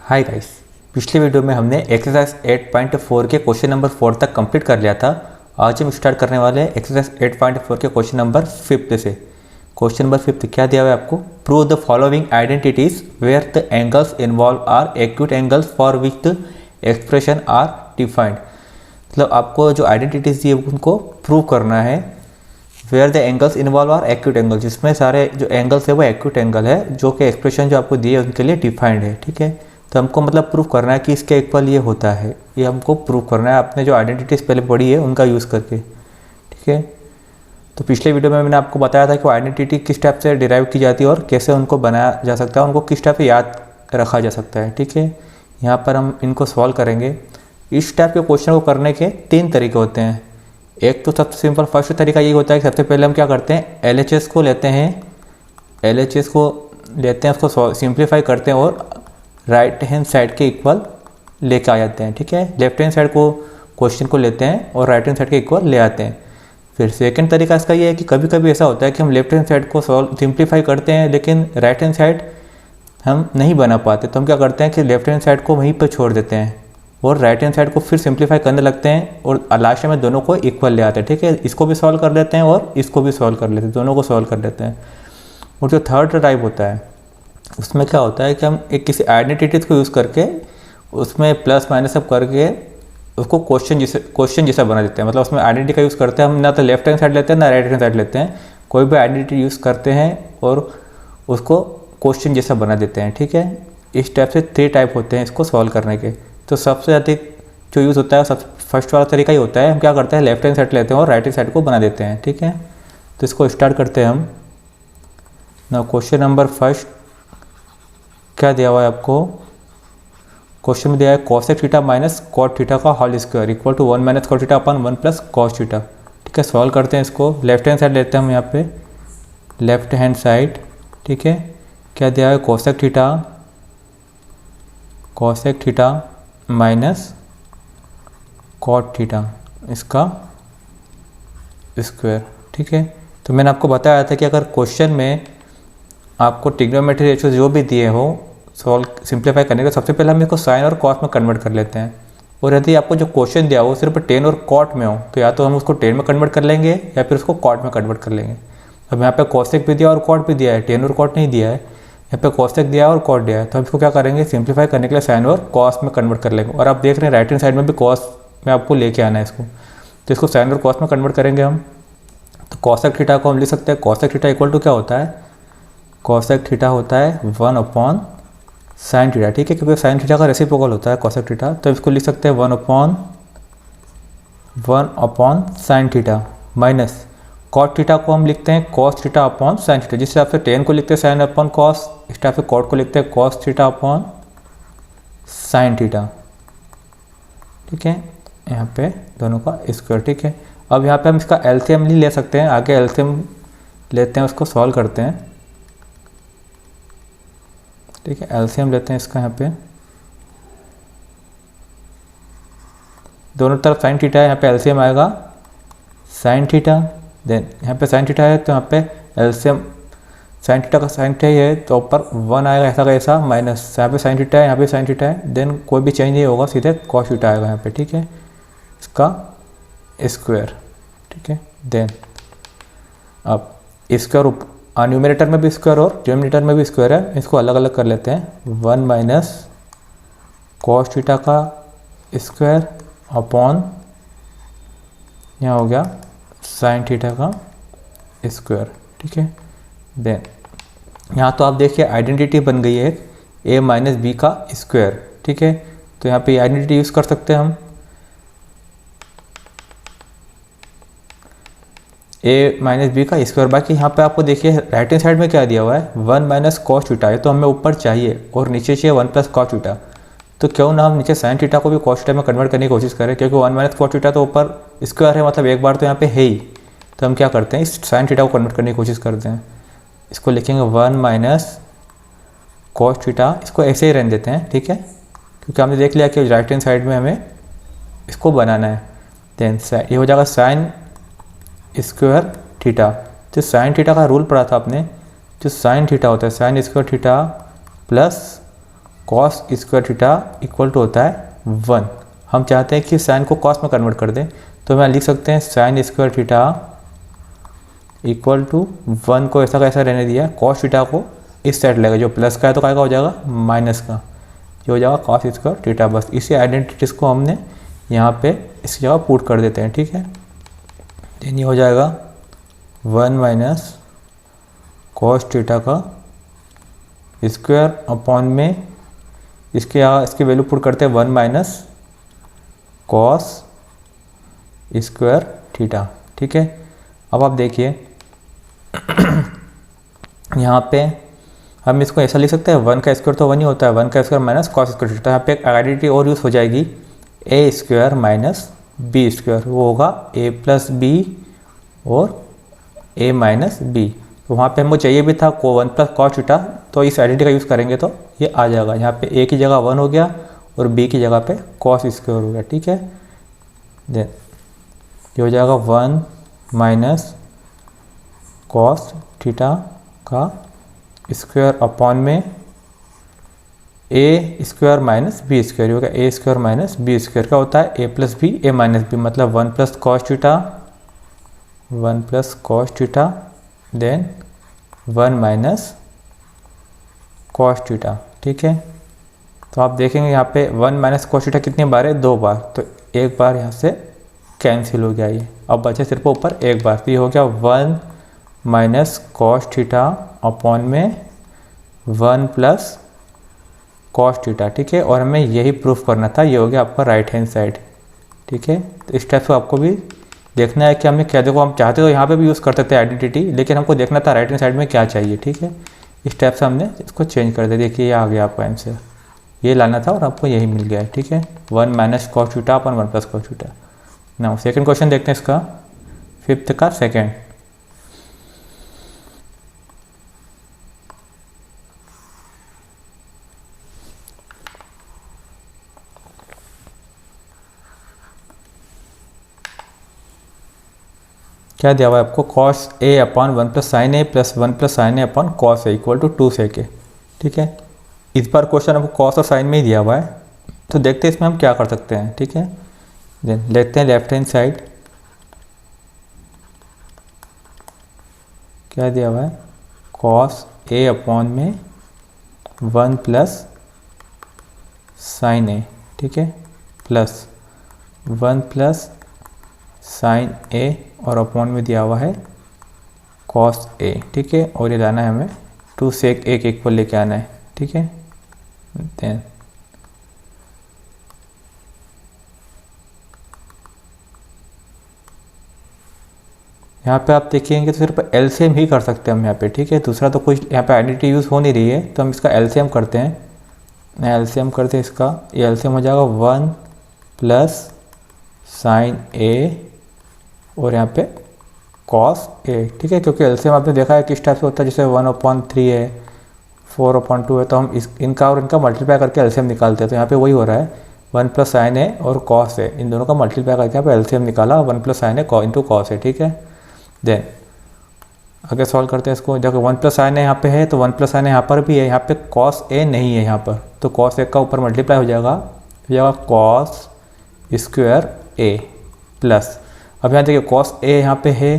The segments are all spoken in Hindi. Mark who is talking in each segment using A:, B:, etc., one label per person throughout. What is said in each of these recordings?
A: हाय गाइस, पिछले वीडियो में हमने एक्सरसाइज 8.4 के क्वेश्चन नंबर 4 तक कंप्लीट कर लिया था। आज हम स्टार्ट करने वाले हैं एक्सरसाइज 8.4 के क्वेश्चन नंबर 5 से। क्वेश्चन नंबर 5 क्या दिया हुआ है आपको? Prove the following identities where the angles involved are acute angles for which the expression are defined. मतलब आपको जो आइडेंटिटीज दी है उनको प्रूव करना है। Where the angles involved are acute angle, जिसमें सारे जो एंगल्स है वो एक्यूट एंगल है, जो कि एक्सप्रेशन जो आपको दिए है उनके लिए डिफाइंड है। ठीक है, तो हमको मतलब प्रूव करना है कि इसके इक्वल ये होता है, ये हमको प्रूव करना है आपने जो आइडेंटिटीज पहले पढ़ी है उनका यूज़ करके। ठीक है, तो पिछले वीडियो में मैंने आपको बताया था कि आइडेंटिटी किस टाइप से डिराइव की जाती है और कैसे उनको बनाया जा सकता है, उनको किस टाइप से याद रखा जा सकता है। ठीक है, यहाँ पर हम इनको सॉल्व करेंगे। इस टाइप के क्वेश्चन को करने के 3 तरीके होते हैं। एक तो सबसे सिंपल फर्स्ट तरीका ये होता है कि सबसे पहले हम क्या करते हैं, LHS को लेते हैं, LHS को लेते हैं, उसको सिंप्लीफाई करते हैं और राइट हैंड साइड के इक्वल लेके आ जाते हैं। ठीक है, लेफ्ट हैंड साइड को क्वेश्चन को लेते हैं और राइट हैंड साइड के इक्वल ले आते हैं। फिर सेकंड तरीका इसका ये है कि कभी कभी ऐसा होता है कि हम लेफ्ट हैंड साइड को सिंप्लीफाई करते हैं लेकिन राइट हैंड साइड हम नहीं बना पाते, तो हम क्या करते हैं कि लेफ्ट हैंड साइड को वहीं पर छोड़ देते हैं और राइट हैंड साइड को फिर सिंप्लीफाई करने लगते हैं और लास्ट में दोनों को इक्वल ले आते हैं। ठीक है, इसको भी सॉल्व कर लेते हैं और इसको भी सॉल्व कर लेते हैं, दोनों को सॉल्व कर लेते हैं। और जो थर्ड टाइप होता है उसमें क्या होता है कि हम एक किसी आइडेंटिटीज को यूज़ करके उसमें प्लस माइनस सब करके उसको क्वेश्चन जैसा बना देते हैं। मतलब उसमें आइडेंटिटी का यूज़ करते हैं हम, ना तो लेफ्ट हैंड साइड लेते हैं ना राइट हैंड साइड लेते हैं, कोई भी आइडेंटिटी यूज़ करते हैं और उसको क्वेश्चन जैसा बना देते हैं। ठीक है, इस टाइप से 3 टाइप होते हैं इसको सॉल्व करने के। तो सबसे अधिक जो यूज़ होता है सब फर्स्ट वाला तरीका ही होता है। हम क्या करते हैं, लेफ्ट हैंड साइड लेते हैं और राइट हैंड साइड को बना देते हैं। ठीक है, तो इसको स्टार्ट करते हैं हम ना। क्वेश्चन नंबर फर्स्ट क्या दिया हुआ है आपको? क्वेश्चन में दिया है cosec theta minus cot theta का whole square equal to 1 minus cot theta upon 1 plus cos theta. ठीक है, सॉल्व करते हैं इसको। लेफ्ट हैंड साइड लेते हैं हम यहाँ पे, लेफ्ट हैंड साइड। ठीक है, क्या दिया है, cosec theta minus cot theta इसका स्क्वायर। ठीक है, तो मैंने आपको बताया था कि अगर क्वेश्चन में आपको ट्रिग्नोमेट्री रेशियो जो भी दिए हो सॉल्व सिंप्लीफाई करने का, सबसे पहले हम इसको साइन और कॉस में कन्वर्ट कर लेते हैं। और यदि आपको जो क्वेश्चन दिया हो सिर्फ 10 और कॉट में हो तो या तो हम उसको 10 में कन्वर्ट कर लेंगे या फिर उसको कॉट में कन्वर्ट कर लेंगे। अब यहाँ पे कॉसेक भी दिया और कॉट भी दिया है, 10 और कॉट नहीं दिया है। यहाँ पे कॉसेक दिया है और कॉट दिया है, तो हम इसको क्या करेंगे, सिंप्लीफाई करने के लिए साइन और कॉस में कन्वर्ट कर लेंगे। और आप देख रहे हैं राइट हैंड साइड में भी कॉस में आपको लेके आना है इसको, तो इसको साइन और कॉस में कन्वर्ट करेंगे हम। तो कॉसेक थीटा को हम लिख सकते हैं, कॉसेक थीटा इक्वल टू क्या होता है, कॉसेक थीटा होता है 1 अपॉन साइन थीटा। ठीक है, क्योंकि साइन थीटा का रेसिप्रोकल होता है कॉसेक थीटा, तो इसको लिख सकते हैं 1 upon sine theta minus cot theta को हम लिखते हैं cos theta upon sine theta. जिस हिसाब से 10 को लिखते हैं साइन अपॉन कॉस, इस टाइप से कॉट को लिखते हैं cos theta upon sine theta. ठीक है, यहाँ पे दोनों का स्क्वायर। ठीक है, अब यहाँ पे हम इसका एलसीएम नहीं ले सकते हैं, आगे एलसीएम लेते हैं, उसको सॉल्व करते हैं। ठीक है, एलसीएम लेते हैं इसका, यहाँ पे दोनों तरफ साइन थीटा है, यहाँ पे एलसीएम आएगा साइन थीटा, देन यहाँ पे साइन थीटा है तो यहाँ पे एलसीएम साइन थीटा का साइन थीटा है तो ऊपर 1 आएगा ऐसा का ऐसा, माइनस यहाँ पे साइन थीटा है, यहाँ पे साइन थीटा है, देन कोई भी चेंज नहीं होगा, सीधे कॉस थीटा आएगा यहाँ पे। ठीक है, इसका स्क्वायर। ठीक है, देन अब स्क्वायर न्यूमरेटर में भी स्क्वायर और डिनोमिनेटर में भी स्क्वायर है, इसको अलग अलग कर लेते हैं। 1 माइनस कॉस थीटा का स्क्वायर अपॉन यहाँ हो गया साइन थीटा का स्क्वायर। ठीक है, देन यहाँ तो आप देखिए आइडेंटिटी बन गई है a माइनस बी का स्क्वायर। ठीक है, तो यहाँ पे आइडेंटिटी यूज़ कर सकते हैं हम, a माइनस बी का स्क्वायर। बाकी यहाँ पे आपको देखिए राइट हैंड साइड में क्या दिया हुआ है, 1 माइनस कॉस थीटा है, तो हमें ऊपर चाहिए और नीचे चाहिए 1 प्लस कॉस थीटा। तो क्यों ना हम नीचे साइन थीटा को भी कॉस थीटा में कन्वर्ट करने की कोशिश करें, क्योंकि 1 माइनस कॉस थीटा तो ऊपर स्क्वायर है, मतलब एक बार तो यहाँ पे है ही। तो हम क्या करते हैं, इस साइन थीटा को कन्वर्ट करने की कोशिश करते हैं। इसको लिखेंगे 1 माइनस कॉस थीटा, इसको ऐसे ही रहने देते हैं। ठीक है, क्योंकि हमने देख लिया कि राइट हैंड साइड में हमें इसको बनाना है। देन ये हो जाएगा साइन स्क्वायर थीटा। तो साइन थीटा का रूल पढ़ा था आपने, जो साइन थीटा होता है sine square theta plus cos square theta equal to होता है 1। हम चाहते हैं कि साइन को कॉस में कन्वर्ट कर दें, तो मैं लिख सकते हैं sine square theta equal to 1 को ऐसा कैसा रहने दिया, कॉस थीटा को इस साइड लगेगा, जो प्लस का है तो क्या हो जाएगा माइनस का, जो हो जाएगा कॉस स्क्वायर थीटा। बस इसी आइडेंटिटीज़ को हमने यहाँ पे इसकी जगह पुट कर देते हैं, ठीक है। देन ये हो जाएगा 1 माइनस कॉस थीटा का स्क्वायर अपॉन में इसकी वैल्यू पुट करते हैं 1 माइनस कॉस स्क्वायर थीटा, ठीक है। अब आप देखिए यहाँ पे हम इसको ऐसा लिख सकते हैं, 1 का स्क्वायर तो 1 ही होता है, 1 का square minus cos square theta. यहाँ पे एक आइडेंटिटी और यूज़ हो जाएगी, ए स्क्वायर माइनस बी स्क्वायर, वो होगा ए प्लस बी और ए माइनस बी। तो वहाँ पे हमको चाहिए भी था 1 प्लस कॉस थीटा, तो इस आइडेंटिटी का यूज़ करेंगे तो ये आ जाएगा। यहाँ पे ए की जगह 1 हो गया और बी की जगह पे कॉस स्क्वायर हो गया, ठीक है। देन ये हो जाएगा 1 माइनस कॉस थीटा का स्क्वायर अपॉन में a square minus b square होगा, ए स्क्वायर माइनस बी स्क्वायर का होता है ए plus b a minus b, मतलब 1 plus cos theta, 1 plus cos theta, then 1 minus cos theta, ठीक है। तो आप देखेंगे यहाँ पे 1 माइनस कॉस थीटा कितनी बार है, 2 बार, तो एक बार यहाँ से कैंसिल हो गया ये, अब बचे सिर्फ ऊपर एक बार, तो ये हो गया 1 माइनस कॉस थीटा अपॉन में 1 प्लस कॉस थीटा, ठीक है। और हमें यही प्रूफ करना था, ये हो गया आपका राइट हैंड साइड, ठीक है। तो इस टाइप से आपको भी देखना है कि हमें क्या, देखो हम चाहते तो यहाँ पे भी यूज़ कर सकते हैं आइडेंटिटी, लेकिन हमको देखना था राइट हैंड साइड में क्या चाहिए, ठीक है। इस टाइप से हमने इसको चेंज कर दिया, देखिए ये आ गया आपका आंसर, ये लाना था और आपको यही मिल गया है, ठीक है। 1 minus cos theta upon 1 plus cos theta. Now second question देखते हैं इसका, 5th का सेकंड। क्या दिया हुआ है आपको, cos a upon 1 plus sine a plus 1 plus sine a upon cos a equal to 2 sec a, ठीक है। इस बार क्वेश्चन आपको कॉस और साइन में ही दिया हुआ है, तो देखते हैं इसमें हम क्या कर सकते हैं, ठीक है। देन लेते हैं लेफ्ट हैंड साइड, क्या दिया हुआ है, कॉस ए अपॉन में 1 प्लस साइन ए, ठीक है, प्लस 1 प्लस साइन ए और अपॉन में दिया हुआ है कॉस ए, ठीक है। और ये लाना है हमें 2 सेक ए के इक्वल लेके आना है, ठीक है। देन यहाँ पे आप देखेंगे तो सिर्फ एलसीएम ही कर सकते हैं हम यहाँ पे, ठीक है। दूसरा तो कुछ यहाँ पे आइडेंटिटी यूज़ हो नहीं रही है, तो हम इसका एलसीएम करते हैं। एलसीएम करते हैं इसका, ये एलसीएम हो जाएगा 1 प्लस साइन ए और यहाँ पे कॉस ए, ठीक है। क्योंकि एलसीएम आपने देखा है किस टाइप से होता है, जैसे 1/3 है, 4/2 है, तो हम इनका और इनका मल्टीप्लाई करके एलसीएम निकालते हैं। तो यहाँ पे वही हो रहा है, 1 प्लस साइन ए और कॉस ए, इन दोनों का मल्टीप्लाई करके यहाँ पे एलसीएम निकाला, 1 plus sine A into cos A, ठीक है। देन आगे सॉल्व करते हैं इसको, देखो 1 प्लस साइन ए यहाँ पे है, तो 1 प्लस साइन ए यहाँ पर भी है, यहाँ पे कॉस ए नहीं है यहाँ पर, तो कॉस ए का ऊपर मल्टीप्लाई हो जाएगा कॉस स्क्वायर ए प्लस, अब यहाँ देखिए कॉस ए यहाँ पे है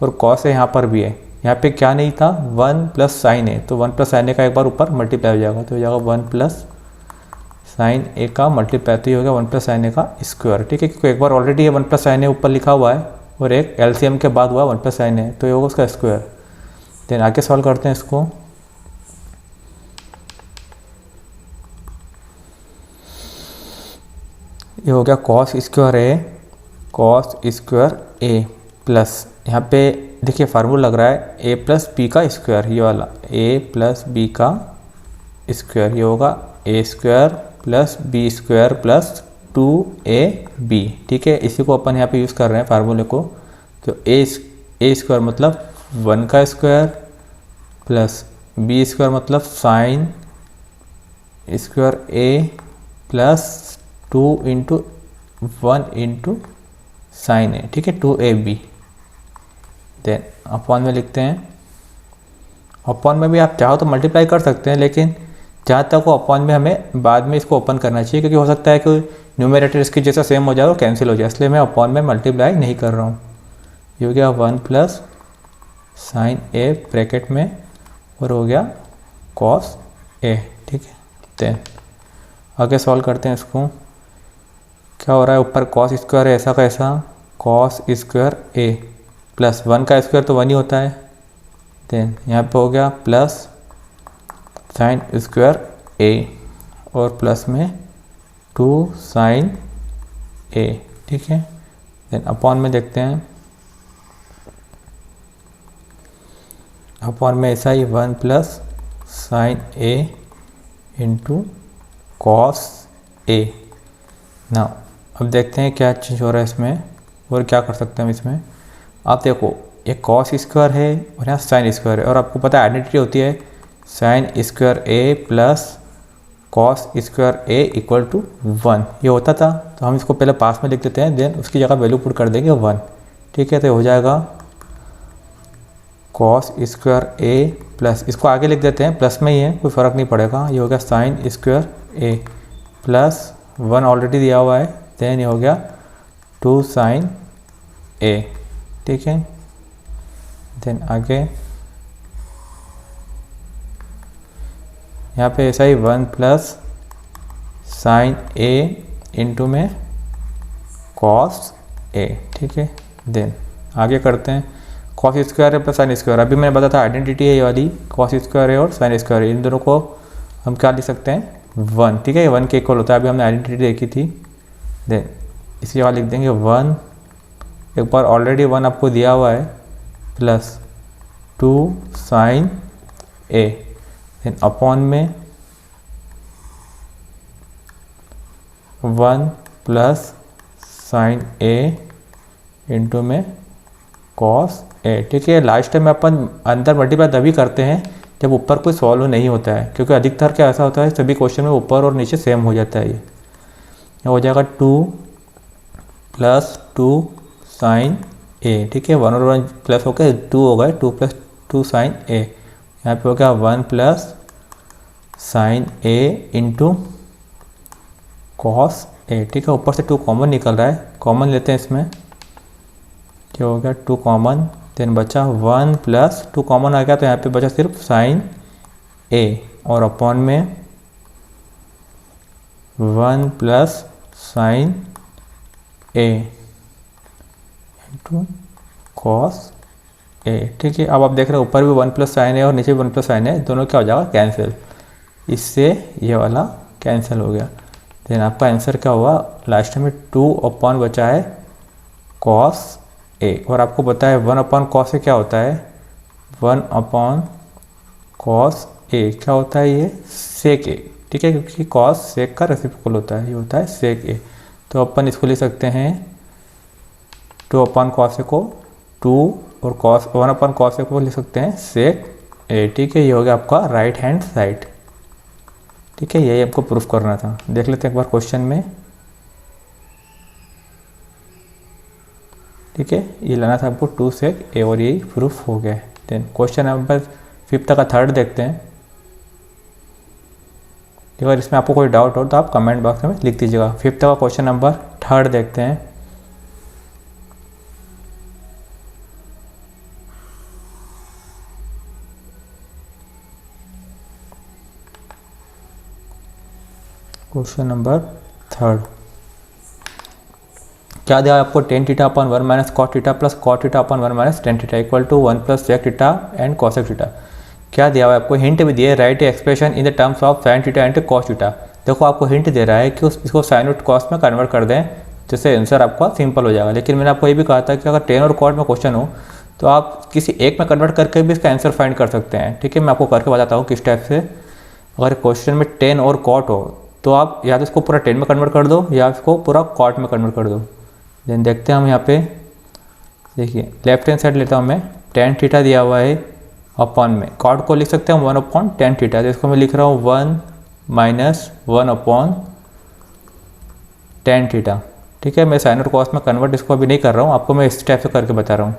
A: और कॉस ए यहाँ पर भी है, यहाँ पे क्या नहीं था 1 प्लस साइन ए, तो 1 प्लस साइन ए का एक बार ऊपर मल्टीप्लाई हो जाएगा, तो हो जाएगा 1 प्लस साइन ए का मल्टीप्लाई, तो ये हो गया 1 प्लस साइन ए का स्क्वायर, ठीक है। क्योंकि एक बार ऑलरेडी 1 प्लस साइन ए ऊपर लिखा हुआ है और एक एलसीएम के बाद हुआ 1 प्लस साइन ए, तो ये होगा उसका स्क्वायर। देन आगे सॉल्व करते हैं इसको, ये हो गया cos square A, cos square A plus, यहाँ पे देखिए फार्मूला लग रहा है ए प्लस बी का स्क्वायर, ये वाला ए प्लस बी का स्क्वायर, ये होगा ए square plus B square plus 2ab, ठीक है। इसी को अपन यहाँ पे यूज़ कर रहे हैं फार्मूले को, तो ए स्क्वायर मतलब 1 का स्क्वायर प्लस बी स्क्वायर मतलब साइन स्क्वायर ए प्लस 2 इंटू 1 इंटू साइन ए, ठीक है, 2ab। देन अपॉन में लिखते हैं, अपॉन में भी आप चाहो तो मल्टीप्लाई कर सकते हैं, लेकिन जहाँ तक वो अपॉन में हमें बाद में इसको ओपन करना चाहिए, क्योंकि हो सकता है कि न्यूमरेटर इसकी जैसा सेम हो जाए और कैंसिल हो जाए, इसलिए मैं अपॉन में मल्टीप्लाई नहीं कर रहा हूँ। ये हो गया 1 प्लस साइन ए ब्रैकेट में और हो गया कॉस ए। ठीक है, देन आगे सॉल्व करते हैं इसको। क्या हो रहा है, ऊपर कॉस स्क्वायर है, ऐसा कैसा, कॉस स्क्वायर ए प्लस 1 का स्क्वायर तो 1 ही होता है। देन यहाँ पे हो गया प्लस साइन स्क्वायर ए और प्लस में 2 साइन ए। ठीक है, देन अपॉन में देखते हैं, अपॉन में ऐसा ही 1 plus sine A into cos A. ना अब देखते हैं क्या चेंज हो रहा है इसमें और क्या कर सकते हैं हम इसमें। आप देखो ये कॉस स्क्वायर है और यहाँ साइन स्क्वायर है, और आपको पता है आइडेंटिटी होती है sine square A plus cos square a equal to 1, ये होता था। तो हम इसको पहले पास में लिख देते हैं, देन उसकी जगह वैल्यू पुट कर देंगे 1। ठीक है, तो हो जाएगा कॉस स्क्वायर ए प्लस, इसको आगे लिख देते हैं, प्लस में ही है, कोई फ़र्क नहीं पड़ेगा। ये हो गया साइन स्क्वायर ए प्लस 1 ऑलरेडी दिया हुआ है, देन ये हो गया 2 साइन ए। ठीक है, देन आगे यहाँ पे ऐसा ही 1 प्लस साइन ए इंटू में कॉस ए। ठीक है, देन आगे करते हैं, कॉस स्क्वायर है प्लस साइन स्क्वायर, अभी मैंने बताया था आइडेंटिटी है ये वाली, कॉस स्क्वायर है और साइन स्क्वायर है, इन दोनों को हम क्या लिख सकते हैं 1। ठीक है, 1 के इक्वल होता है, अभी हमने आइडेंटिटी देखी थी। देन इसी जगह लिख देंगे 1, एक बार ऑलरेडी 1 आपको दिया हुआ है, प्लस 2 साइन ए, देन अपॉन में 1 प्लस साइन ए इंटू में कॉस ए। ठीक है, लास्ट टाइम अपन अंदर मल्टीप्लाई तभी करते हैं जब ऊपर कोई सॉल्व नहीं होता है, क्योंकि अधिकतर क्या ऐसा होता है सभी क्वेश्चन में ऊपर और नीचे सेम हो जाता है। ये हो जाएगा 2 प्लस 2 साइन ए। ठीक है, 1 और 1 प्लस होकर 2 हो गए, 2 प्लस 2 साइन ए। यहाँ पे हो गया 1 plus sine A into cos A. ठीक है, ऊपर से 2 कॉमन निकल रहा है, कॉमन लेते हैं इसमें, क्या हो गया 2 कॉमन, देन बचा 1 प्लस 2 कॉमन आ गया, तो यहाँ पे बचा सिर्फ साइन ए और अपॉन में 1 plus sine A into cos A. ठीक है, अब आप देख रहे हो ऊपर भी 1 प्लस साइन है और नीचे भी 1 प्लस साइन है, दोनों क्या हो जाएगा कैंसिल, इससे ये वाला कैंसिल हो गया। देन आपका आंसर क्या हुआ, लास्ट में 2 अपॉन बचा है कॉस ए, और आपको पता है 1 अपॉन कॉस ए क्या होता है, 1 अपॉन कॉस ए क्या होता है, ये सेक ए। ठीक है, क्योंकि कॉस सेक का रेसिप्रोकल होता है, ये होता है सेक ए। तो अपन इसको लिख सकते हैं 2 अपॉन कॉस ए को 2 और कॉस 1 अपॉन कॉस ए को लिख सकते हैं सेक ए। ठीक है, ये हो गया आपका राइट हैंड साइड। ठीक है, यही आपको प्रूफ करना था। देख लेते हैं एक बार क्वेश्चन में। ठीक है, ये लाना था आपको 2 सेक ए और यही प्रूफ हो गया। देन क्वेश्चन नंबर 5 का थर्ड देखते हैं। अगर इसमें आपको कोई डाउट हो तो आप कमेंट बॉक्स में लिख दीजिएगा। 5 का क्वेश्चन नंबर थर्ड देखते हैं। क्वेश्चन नंबर थर्ड क्या दिया आपको, tan theta upon 1 minus cot theta plus cot theta upon 1 minus tan theta equal to 1 plus sec theta and cosec theta. क्या दिया हुआ है आपको, हिंट भी दिए, write expression in the terms of sine theta and cos theta. देखो आपको हिंट दे रहा है कि इसको साइन और कॉस में कन्वर्ट कर दें, जिससे आंसर आपका सिंपल हो जाएगा। लेकिन मैंने आपको ये भी कहा था कि अगर टेन और कॉट में क्वेश्चन हो तो आप किसी एक में कन्वर्ट करके भी इसका आंसर फाइंड कर सकते हैं। ठीक है, मैं आपको करके बताता हूँ किस टाइप से। अगर क्वेश्चन में टेन और कॉट हो तो आप या तो इसको पूरा टेन में कन्वर्ट कर दो या इसको पूरा कॉट में कन्वर्ट कर दो। देन देखते हैं हम यहाँ पे, देखिए लेफ्ट हैंड साइड लेता हूँ मैं, टेन थीटा दिया हुआ है अपॉन में, कॉट को लिख सकते हैं 1 अपॉन टेन थीटा, तो इसको मैं लिख रहा हूँ 1 माइनस 1 अपॉन टेन थीटा। ठीक है, मैं साइन और कॉस में कन्वर्ट इसको अभी नहीं कर रहा हूँ, आपको मैं इस टाइप से करके बता रहा हूँ।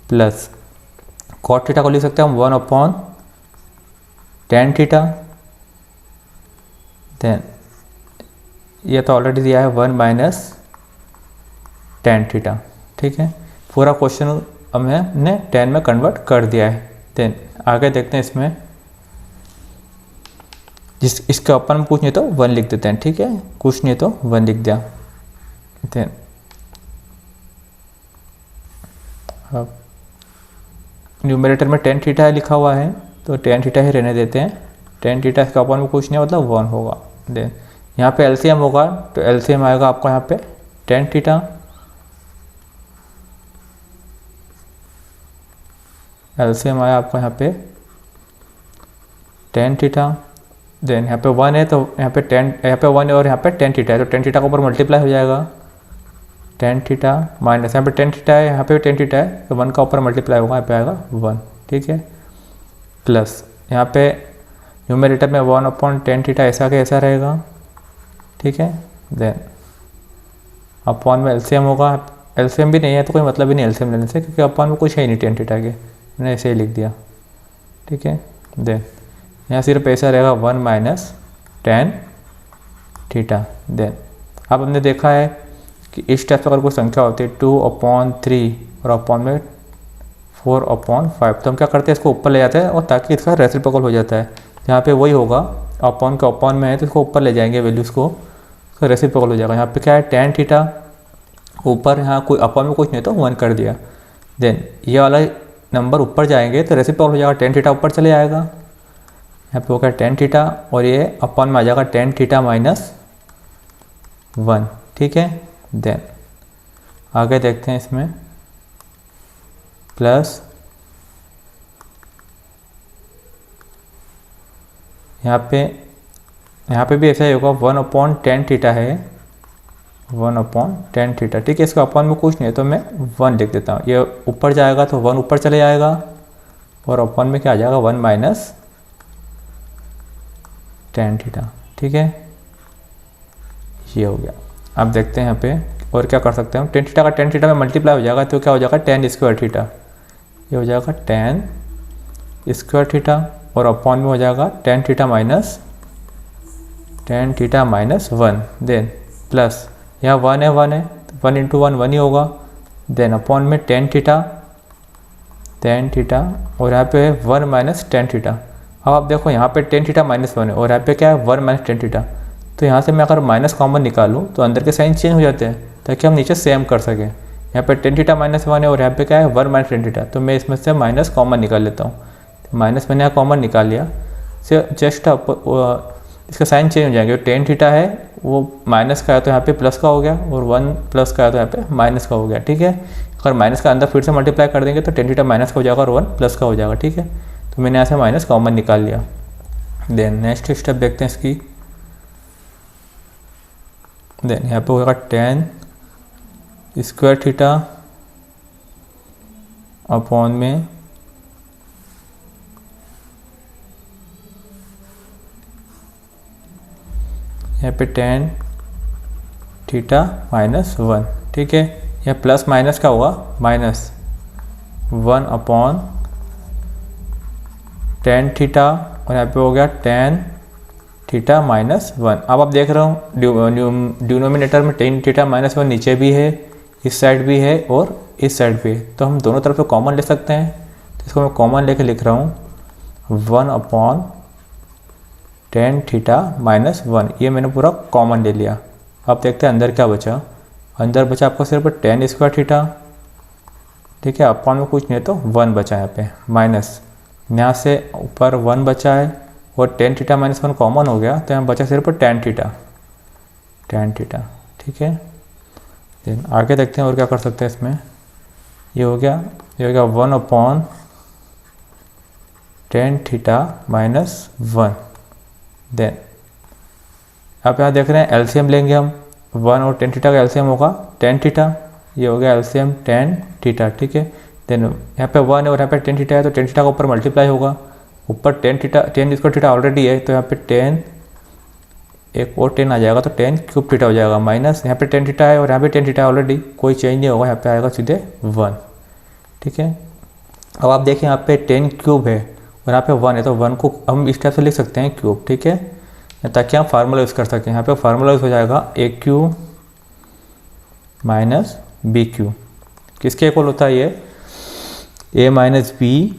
A: प्लस कॉट थीटा को लिख सकते हैं हम 1 अपॉन टेन थीटा देन ये तो ऑलरेडी दिया है 1 माइनस टेन थीटा, ठीक है। पूरा क्वेश्चन हमने 10 में कन्वर्ट कर दिया है। देन आगे देखते हैं इसमें, इसके ऊपर में कुछ नहीं तो 1 लिख देते हैं, ठीक है, कुछ नहीं तो 1 लिख दिया। देन अब न्यूमरेटर में टेन थीटा है लिखा हुआ है, तो टेन थीटा ही रहने देते हैं। टेन थीटा इसका ऊपर में कुछ नहीं मतलब 1 होगा। देन यहाँ पे एलसीएम होगा, तो एलसीएम आएगा आपको यहाँ पे टेन थीटा, एलसीएम आया आपको यहाँ पे टेन थीटा। देन यहाँ पे 1 है तो यहाँ पे 1 है और यहाँ पे टेन थीटा है, तो टेन थीटा के ऊपर मल्टीप्लाई हो जाएगा टेन थीटा माइनस यहाँ पे टेन थीटा है, यहाँ पे भी टेन थीटा है, तो 1 का ऊपर मल्टीप्लाई होगा, यहाँ पे आएगा 1, ठीक है, प्लस यहाँ पे न्यूमरेटर में 1/10 थीटा ऐसा के ऐसा रहेगा, ठीक है। देन अपॉन में एलसीएम होगा, एलसीएम भी नहीं है तो कोई मतलब ही नहीं एलसीएम लेने से, क्योंकि अपॉन में कुछ है ही नहीं टेन थीटा के, मैंने ऐसे ही लिख दिया, ठीक है। देन यहाँ सिर्फ ऐसा रहेगा 1 माइनस टेन थीटा। देन अब हमने देखा है कि इस टाइप से अगर कोई संख्या होती है 2/3 और अपॉन में 4/5, तो हम क्या करते हैं, इसको ऊपर ले जाते हैं और ताकि इसका रेसिप्रोकल हो जाता है। यहाँ पे वही होगा, अपॉन के अपॉन में है तो इसको ऊपर ले जाएंगे वैल्यूज़ को, तो रेसिप्रोकल हो जाएगा। यहाँ पे क्या है टेन थीटा ऊपर, यहाँ कोई अपॉन में कुछ नहीं तो 1 कर दिया। देन ये वाला नंबर ऊपर जाएंगे तो रेसिप्रोकल हो जाएगा, टेन थीटा ऊपर चले जाएगा, यहाँ पे होगा टेन थीटा और ये अपॉन में आ जाएगा टेन थीटा माइनस 1, ठीक है। देन आगे देखते हैं इसमें, प्लस यहाँ पे भी ऐसा ही होगा 1/10 थीटा है, 1/10 थीटा, ठीक है। इसका अपॉन में कुछ नहीं है तो मैं 1 लिख देता हूँ, ये ऊपर जाएगा तो 1 ऊपर चले जाएगा और अपॉन में क्या आ जाएगा 1 माइनस टेन थीटा, ठीक है, ये हो गया। अब देखते हैं यहाँ पे और क्या कर सकते हैं हम, टेन थीटा का टेन थीटा में मल्टीप्लाई हो जाएगा तो क्या हो जाएगा टेन स्क्वायर थीटा, ये हो जाएगा टेन स्क्वायर थीटा और अपॉन में हो जाएगा tan theta minus 1। Then plus यहाँ 1 है 1 × 1 1 ही होगा। देन अपॉन में टेन थीटा और यहाँ पे 1 माइनस टेन थीटा। अब आप देखो यहाँ पे टेन थीटा माइनस 1 है और यहाँ पे क्या है 1 माइनस टेन थीटा, तो यहाँ से मैं अगर माइनस कॉमन निकालूँ तो अंदर के साइन चेंज हो जाते हैं ताकि हम नीचे सेम कर सकें। यहाँ पे टेन थीटा माइनस 1 है और यहाँ पे क्या है 1 माइनस टेन थीटा, तो मैं इसमें से माइनस कॉमन निकाल लेता हूँ, तो माइनस मैंने यहाँ कॉमन निकाल लिया, से जस्ट इसका साइन चेंज हो जाएंगे। टेन थीटा है वो माइनस का है तो यहाँ पे प्लस का हो गया और 1 प्लस का है तो यहाँ पे माइनस का हो गया, ठीक है। अगर माइनस का अंदर फिर से मल्टीप्लाई कर देंगे तो टेन थीटा माइनस का हो जाएगा और 1 प्लस का हो जाएगा, ठीक है। तो मैंने यहाँ से माइनस कॉमन निकाल लिया। देन नेक्स्ट स्टेप देखते हैं इसकी। देन यहाँ पे होगा टेन स्क्वायर थीटा अपॉन में यहाँ पे टेन थीटा माइनस 1, ठीक है। यह प्लस माइनस का होगा माइनस 1/10 थीटा और यहाँ पे हो गया टेन थीटा माइनस 1। अब आप देख रहे हो डिनोमिनेटर में टेन थीटा माइनस 1 नीचे भी है, इस साइड भी है और इस साइड भी है, तो हम दोनों तरफ से कॉमन ले सकते हैं। तो इसको मैं कॉमन लेके लिख रहा हूँ 1/10 थीटा माइनस 1, ये मैंने पूरा कॉमन ले लिया। अब देखते हैं अंदर क्या बचा। अंदर बचा आपको सिर्फ टेन स्क्वायर थीटा, ठीक है, अपॉन में कुछ नहीं तो 1 बचा यहाँ पे माइनस, यहाँ से ऊपर 1 बचा है और टेन थीटा माइनस 1 कॉमन हो गया तो यहाँ बचा सिर्फ टेन थीटा, ठीक है। देन आगे देखते हैं और क्या कर सकते हैं इसमें। ये हो गया 1/10 थीटा माइनस 1। देन आप यहाँ देख रहे हैं एलसीएम लेंगे हम, 1 और टेन थीटा का एलसीएम होगा टेन थीटा, ये हो गया एलसीएम टेन थीटा, ठीक है। देन यहाँ पे 1 है और यहाँ पे टेन थीटा है तो टेन थीटा का ऊपर मल्टीप्लाई होगा, ऊपर टेन स्क्वायर थीटा ऑलरेडी है तो यहाँ पे 10 एक और 10 आ जाएगा तो 10 क्यूब थीटा हो जाएगा, माइनस यहाँ पे टेन थीटा है और यहाँ पे टेन थीटा ऑलरेडी, कोई चेंज नहीं होगा, यहाँ पे आएगा सीधे 1, ठीक है। अब आप देखिए यहाँ पे 10 क्यूब है और यहाँ पे 1 है तो 1 को हम इस टाइप से लिख सकते हैं क्यूब, ठीक है। ताकि हम फार्मूला यूज़ कर सकें। यहाँ पे फार्मूला यूज़ हो जाएगा A cube minus B cube. किसके इक्वल होता है ये? A minus B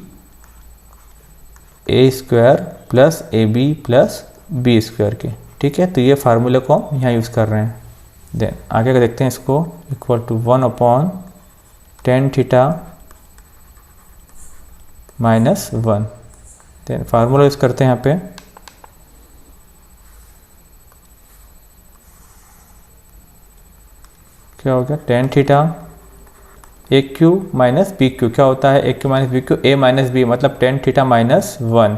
A: A square plus A B plus B square के। ठीक है, तो ये फार्मूले को हम यहाँ यूज़ कर रहे हैं। देन आगे का देखते हैं इसको, equal to 1/tan theta minus 1। Then formula use करते हैं यहाँ पे, क्या हो गया? tan theta a cube minus B cube. क्या होता है ए cube minus B cube? A minus b मतलब tan theta minus 1,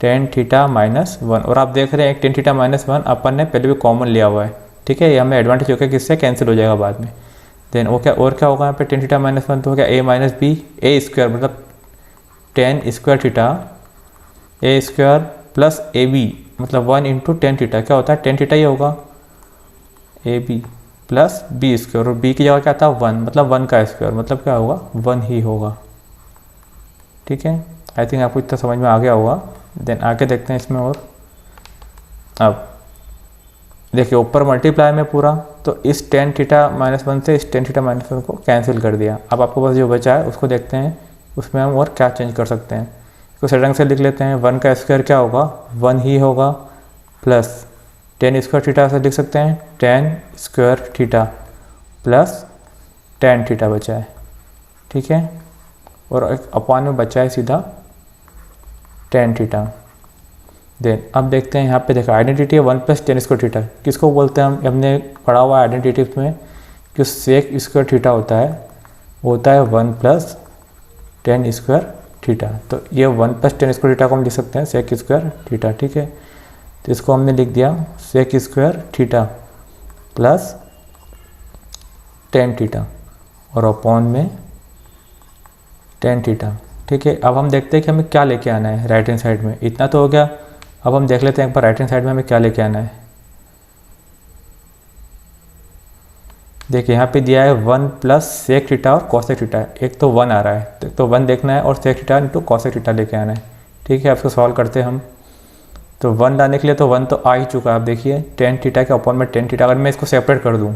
A: tan theta minus 1। और आप देख रहे हैं एक tan थीटा माइनस 1 अपन ने पहले भी कॉमन लिया हुआ है। ठीक है, ये हमें एडवांटेज हो गया, किससे कैंसिल हो जाएगा बाद में। देन वो क्या और क्या होगा यहाँ पे? tan थीटा माइनस 1 तो हो गया a minus B A square मतलब tan स्क्वायर theta a square plus A b मतलब 1 इंटू tan थीटा। क्या होता है? tan थीटा ये होगा a B plus B square, और बी की जगह क्या आता है? 1 मतलब 1 का स्क्वायर मतलब क्या होगा? 1 ही होगा। ठीक है, आई थिंक आपको इतना समझ में आ गया होगा। देन आगे देखते हैं इसमें और। अब देखिए ऊपर मल्टीप्लाई में पूरा, तो इस tan थीटा माइनस 1 से इस tan थीटा माइनस 1 को कैंसिल कर दिया। अब आपको बस जो बचा है उसको देखते हैं, उसमें हम और क्या चेंज कर सकते हैं। इसको सही ढंग से लिख लेते हैं। 1 का स्क्वायर क्या होगा? 1 ही होगा, प्लस tan स्क्वायर थीटा से लिख सकते हैं tan स्क्वायर थीटा प्लस tan थीटा बचा है। ठीक है, और एक अपॉन में बचा है सीधा tan थीटा। देन अब देखते हैं यहाँ पे, देखा आइडेंटिटी है 1 प्लस tan स्क्वायर थीटा। किसको बोलते हैं हम? हमने पढ़ा हुआ है आइडेंटिटी में कि सेक स्क्वायर थीटा होता है, वो होता है 1 प्लस tan स्क्वायर थीटा। तो ये 1 प्लस tan स्क्वायर थीटा को हम लिख सकते हैं सेक स्क्वायर थीटा। ठीक है, तो इसको हमने लिख दिया sec square theta plus tan theta और अपॉन में tan थीटा। ठीक है, अब हम देखते हैं कि हमें क्या लेके आना है राइट हैंड साइड में। इतना तो हो गया, अब हम देख लेते हैं एक बार राइट हैंड साइड में हमें क्या लेके आना है। देखिए यहाँ पे दिया है 1 प्लस सेक थीटा और कॉसेक थीटा। एक तो 1 आ रहा है, तो 1 देखना है और sec theta into cosec theta लेके आना है। ठीक है, अब इसको सॉल्व करते हैं हम। तो 1 लाने के लिए तो 1 तो आ ही चुका है। आप देखिए tan थीटा के अपॉन में tan थीटा, अगर मैं इसको सेपरेट कर दूँ,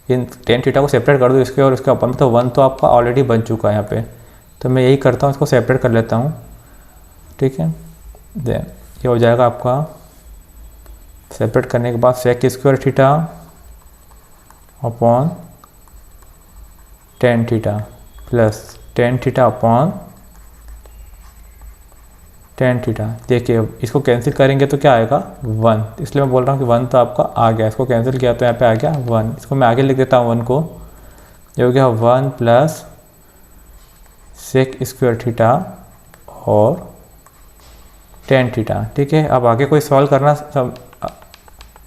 A: इन tan थीटा को सेपरेट कर दूँ इसके और इसके अपॉन में, तो 1 तो आपका ऑलरेडी बन चुका है यहाँ पे। तो मैं यही करता हूँ, इसको सेपरेट कर लेता हूँ। ठीक है, देन ये हो जाएगा आपका, सेपरेट करने के बाद sec square theta upon tan theta plus tan theta upon tan theta. देखिए इसको कैंसिल करेंगे तो क्या आएगा? 1। इसलिए मैं बोल रहा हूँ कि 1 तो आपका आ गया। इसको कैंसिल किया तो यहाँ पे आ गया 1। इसको मैं आगे लिख देता हूँ 1 को, जो हो गया 1 प्लस सेक स्क्वायर थीटा और tan थीटा। ठीक है, अब आगे कोई सॉल्व करना,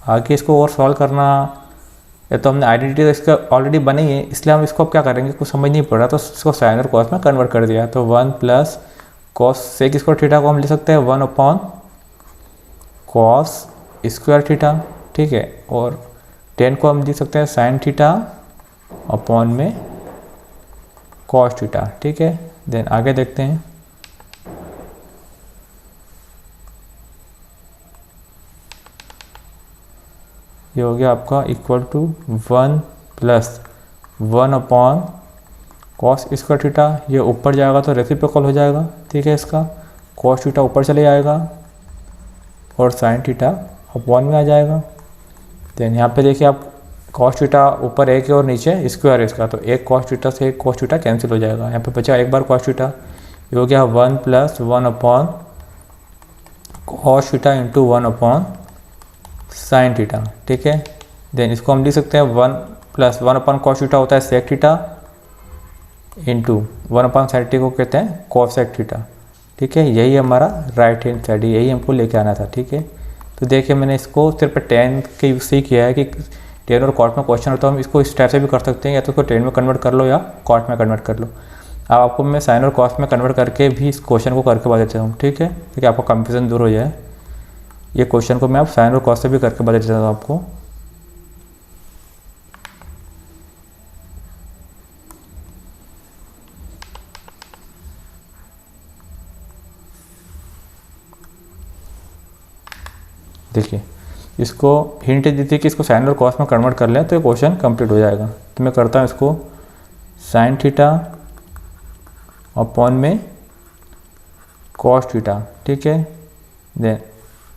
A: आगे इसको और सॉल्व करना, या तो हमने आइडेंटिटी तो इसका ऑलरेडी बनी है, इसलिए हम इसको अब क्या करेंगे, कुछ समझ नहीं पड़ रहा, तो इसको साइन और कॉस में कन्वर्ट कर दिया। तो 1 plus cos sec square theta को हम लिख सकते हैं 1 अपॉन कॉस स्क्वायर थीटा। ठीक है, और tan को हम लिख सकते हैं साइन थीटा अपॉन में कॉस थीटा। ठीक है, देन आगे देखते हैं। ये हो गया आपका equal to 1 plus 1 upon cos square theta. ये ऊपर जाएगा तो रेसिप्रोकल हो जाएगा। ठीक है, इसका कॉस थीटा ऊपर चले जाएगा और साइन थीटा अपॉन में आ जाएगा। देन यहाँ पे देखिए आप कॉस थीटा ऊपर एक है और नीचे स्क्वायर है इसका, तो एक कॉस थीटा से एक कॉस थीटा कैंसिल हो जाएगा। यहाँ पे बचा एक बार कॉस थीटा। ये हो गया 1 plus 1 upon cos theta into 1 upon sine theta. ठीक है, देन इसको हम लिख सकते हैं 1 प्लस 1 अपॉन कॉस थीटा होता है sec theta into 1 upon sine theta को कहते हैं कॉसेक थीटा। ठीक है, यही हमारा राइट हैंड साइड, यही हमको लेके आना था। ठीक है, तो देखिए मैंने इसको सिर्फ tan के यूज से ही किया है कि tan और कॉट में क्वेश्चन होता है, हम इसको इस टाइप से भी कर सकते हैं, या तो इसको tan में कन्वर्ट कर लो या कॉट में कन्वर्ट कर लो। अब आपको मैं साइन और कॉस में कन्वर्ट करके भी इस क्वेश्चन को करके बता देता हूँ। ठीक है, ताकि आपका कंफ्यूजन दूर हो जाए। ये क्वेश्चन को मैं आप साइन और कॉस से भी करके बता देता हूँ आपको। देखिए इसको हिंट दी थी कि इसको साइन और कॉस में कन्वर्ट कर लें तो ये क्वेश्चन कंप्लीट हो जाएगा। तो मैं करता हूँ इसको साइन थीटा अपॉन में कॉस थीटा, ठीक है। देन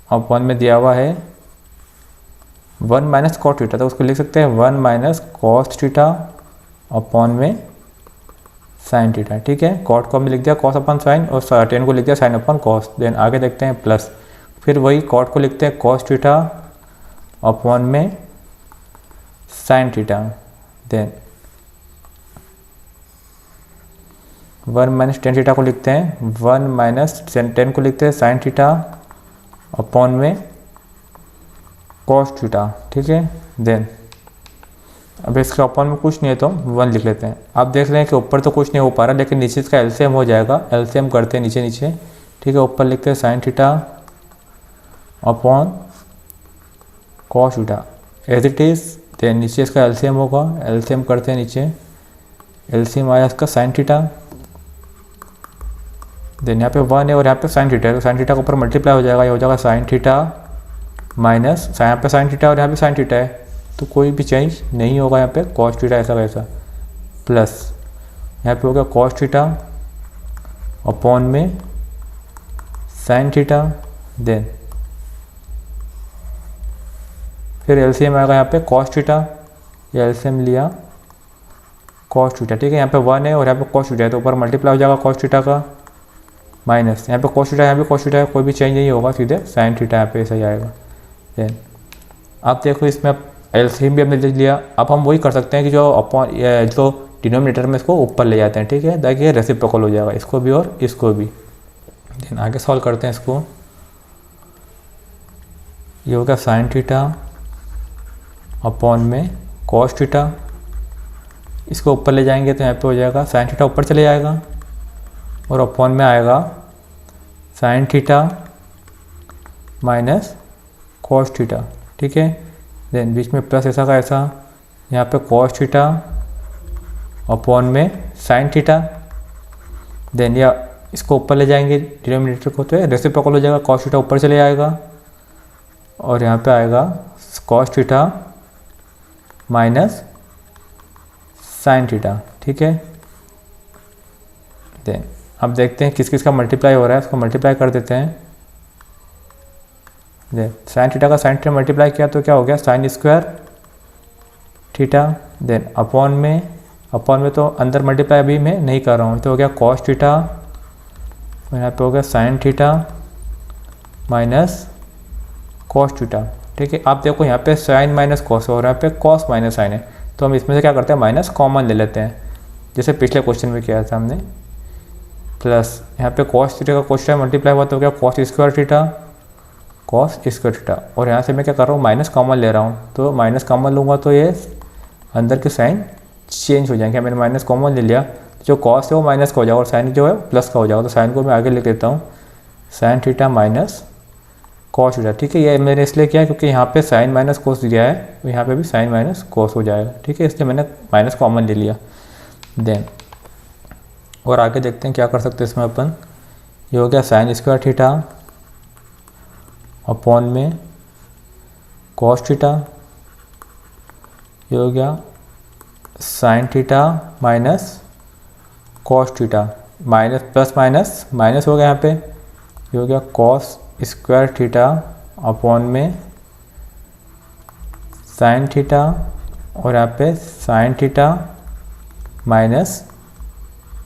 A: अपॉन में दिया हुआ है 1 माइनस कॉस थीटा, तो उसको लिख सकते हैं 1 माइनस कॉस थीटा अपॉन में साइन थीटा, ठीक है। कॉट को हमने लिख दिया कॉस अपॉन साइन और टेन को लिख दिया साइन अपॉन कॉस। देन आगे देखते हैं प्लस, फिर वही कॉट को लिखते हैं कॉस थीटा अपॉन में sine theta. Then 1 minus tan theta को लिखते हैं 1 माइनस टेन को लिखते हैं साइन थीटा अपॉन में कॉस थीटा, ठीक है। देन अब इसके अपॉन में कुछ नहीं है तो 1 लिख लेते हैं। आप देख रहे हैं कि ऊपर तो कुछ नहीं हो पा रहा, लेकिन नीचे इसका एलसीएम हो जाएगा। एलसीएम करते हैं नीचे नीचे, ठीक है। ऊपर लिखते हैं sine theta upon cos theta as it is. Then नीचे इसका एलसीएम होगा, एलसीएम करते हैं नीचे, एलसीएम आया इसका साइन थीटा। देन यहाँ पे 1 है और यहाँ पे साइन थीटा है, तो साइन थीटा के ऊपर मल्टीप्लाई हो जाएगा, ये हो जाएगा साइन थीटा माइनस यहाँ पे साइन थीटा और यहाँ पे साइन थीटा है, तो कोई भी चेंज नहीं होगा यहाँ पे, कॉस थीटा ऐसा वैसा, प्लस यहाँ पे हो गया कॉस थीटा अपॉन में साइन थीटा। देन फिर एलसीएम आएगा यहाँ पे कॉस थीटा, या एलसीएम लिया कॉस थीटा, ठीक है। यहाँ पे 1 है और यहाँ पे कॉस थीटा है, तो ऊपर मल्टीप्लाई हो जाएगा कॉस थीटा का, माइनस यहाँ पे कॉस थीटा, यहाँ पे कॉस थीटा है, कोई भी चेंज नहीं होगा, सीधे साइन थीटा यहाँ पे ऐसा ही आएगा। देन आप देखो इसमें अब एलसीएम भी हमने लिख लिया। अब हम वही कर सकते हैं कि जो अपॉन जो डिनोमिनेटर में इसको ऊपर ले जाते हैं, ठीक है, ताकि ये रेसिप्रोकल हो जाएगा, इसको भी और इसको भी। देन आगे सॉल्व करते हैं इसको। ये होगा साइन थीटा अपॉन में कॉस थीटा, इसको ऊपर ले जाएंगे तो यहाँ पे हो जाएगा साइन थीटा ऊपर चले जाएगा और अपॉन में आएगा sign theta minus cos theta, ठीक है। देन बीच में प्लस ऐसा का ऐसा, यहाँ पे कॉस थीटा अपॉन में साइन थीटा। देन या इसको ऊपर ले जाएंगे डिनोमिनेटर को, तो रेसिप्रोकल हो जाएगा, कॉस थीटा ऊपर चले जाएगा और यहाँ पे आएगा cos theta minus sign theta, ठीक है। देन अब देखते हैं किस किस का मल्टीप्लाई हो रहा है, इसको मल्टीप्लाई कर देते हैं। देन साइन थीटा का साइन थीटा मल्टीप्लाई किया तो क्या हो गया sine square theta. Then upon में तो अंदर मल्टीप्लाई अभी मैं नहीं कर रहा हूँ, तो हो गया कॉस थीटा, यहाँ पे हो गया sign theta minus cos theta, ठीक है। आप देखो यहाँ पे साइन माइनस कॉस और यहाँ पे कॉस माइनस साइन है, तो हम इसमें से क्या करते हैं माइनस कॉमन ले लेते हैं, जैसे पिछले क्वेश्चन में किया था हमने। प्लस यहाँ पे कॉस थीटा का क्वेश्चन मल्टीप्लाई हुआ तो हो गया cos square theta, cos square theta, और यहाँ से मैं क्या कर रहा हूँ माइनस कॉमन ले रहा हूँ, तो माइनस कॉमन लूँगा तो ये अंदर के साइन चेंज हो जाएंगे। मैंने माइनस कॉमन ले लिया, तो जो कॉस है वो माइनस का हो जाएगा और साइन जो है प्लस का हो जाएगा, तो साइन को मैं आगे लिख देता हूँ sign theta minus cos theta, ठीक है। ये मैंने इसलिए किया क्योंकि यहाँ पे साइन माइनस कोस दिया है, तो यहाँ पे भी साइन माइनस कोस हो जाएगा, ठीक है, इसलिए मैंने माइनस कॉमन ले लिया। देन और आगे देखते हैं क्या कर सकते हैं इसमें अपन। ये हो गया साइन स्क्वायर थीटा अपॉन में कॉस थीटा, ये हो गया sign theta minus cos theta, minus plus minus minus हो गया यहाँ पे, ये हो गया कॉस स्क्वायर थीटा अपॉन में साइन थीटा, और यहाँ पे sign theta minus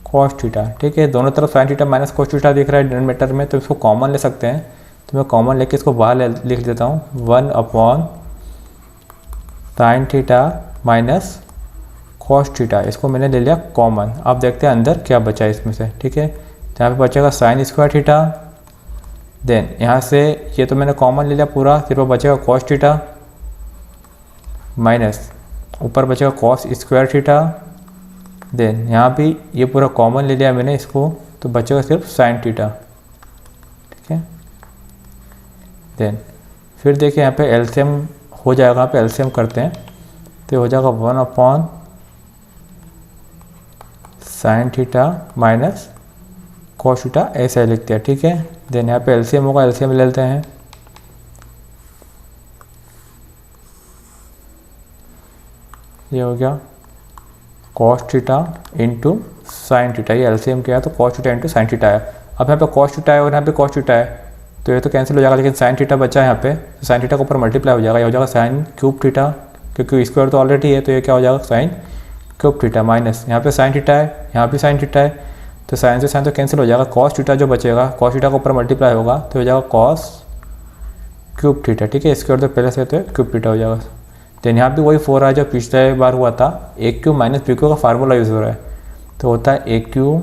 A: cos theta, ठीक है। दोनों तरफ sign theta minus cos theta दिख रहा है डिनोमिनेटर में, तो इसको कॉमन ले सकते हैं, तो मैं कॉमन लेके इसको बाहर लिख देता हूँ 1 upon sine theta minus cos theta, इसको मैंने ले लिया कॉमन। अब देखते हैं अंदर क्या बचा है इसमें से, ठीक है। तो यहाँ पे बचेगा साइन स्क्वायर थीटा, देन यहाँ से ये तो मैंने कॉमन ले लिया पूरा, सिर्फ बचेगा कॉस थीटा माइनस ऊपर बचेगा कॉस स्क्वायर थीटा। देन यहाँ भी ये पूरा कॉमन ले लिया मैंने इसको, तो बचेगा सिर्फ साइन थीटा, ठीक है। देन फिर देखिए यहाँ पे एलसीएम हो जाएगा, यहाँ पे एलसीएम करते हैं तो हो जाएगा 1 upon sine theta minus cos theta, ऐसा लिखते हैं, ठीक है। देन यहाँ पे एलसीएम होगा, एलसीएम ले लेते हैं। ये हो गया cos theta into sine theta, ये एलसीएम क्या है तो cos theta into sine theta है। अब यहाँ पे कॉस थीटा है और यहाँ पे कॉस थीटा है तो ये तो कैंसिल हो जाएगा, लेकिन साइन थीटा बचा है यहाँ पे, तो साइन थीटा के ऊपर मल्टीप्लाई हो जाएगा, ये हो जाएगा साइन क्यूब थीटा, क्योंकि स्क्वायर तो ऑलरेडी है तो ये क्या हो जाएगा साइन क्यूब थीटा, माइनस यहाँ पे साइन थीटा है, यहाँ भी साइन थीटा है, तो साइन से साइन तो कैंसिल हो जाएगा, कॉस थीटा जो बचेगा कॉस थीटा के ऊपर मल्टीप्लाई होगा तो हो जाएगा कॉस क्यूब थीटा। ठीक है, स्क्वायर तो पहले से तो क्यूब थीटा हो जाएगा। देन यहाँ भी वही 4 है जो पिछले बार हुआ था, A cube minus B cube का फार्मूला यूज़ हो रहा है, तो होता है ए cube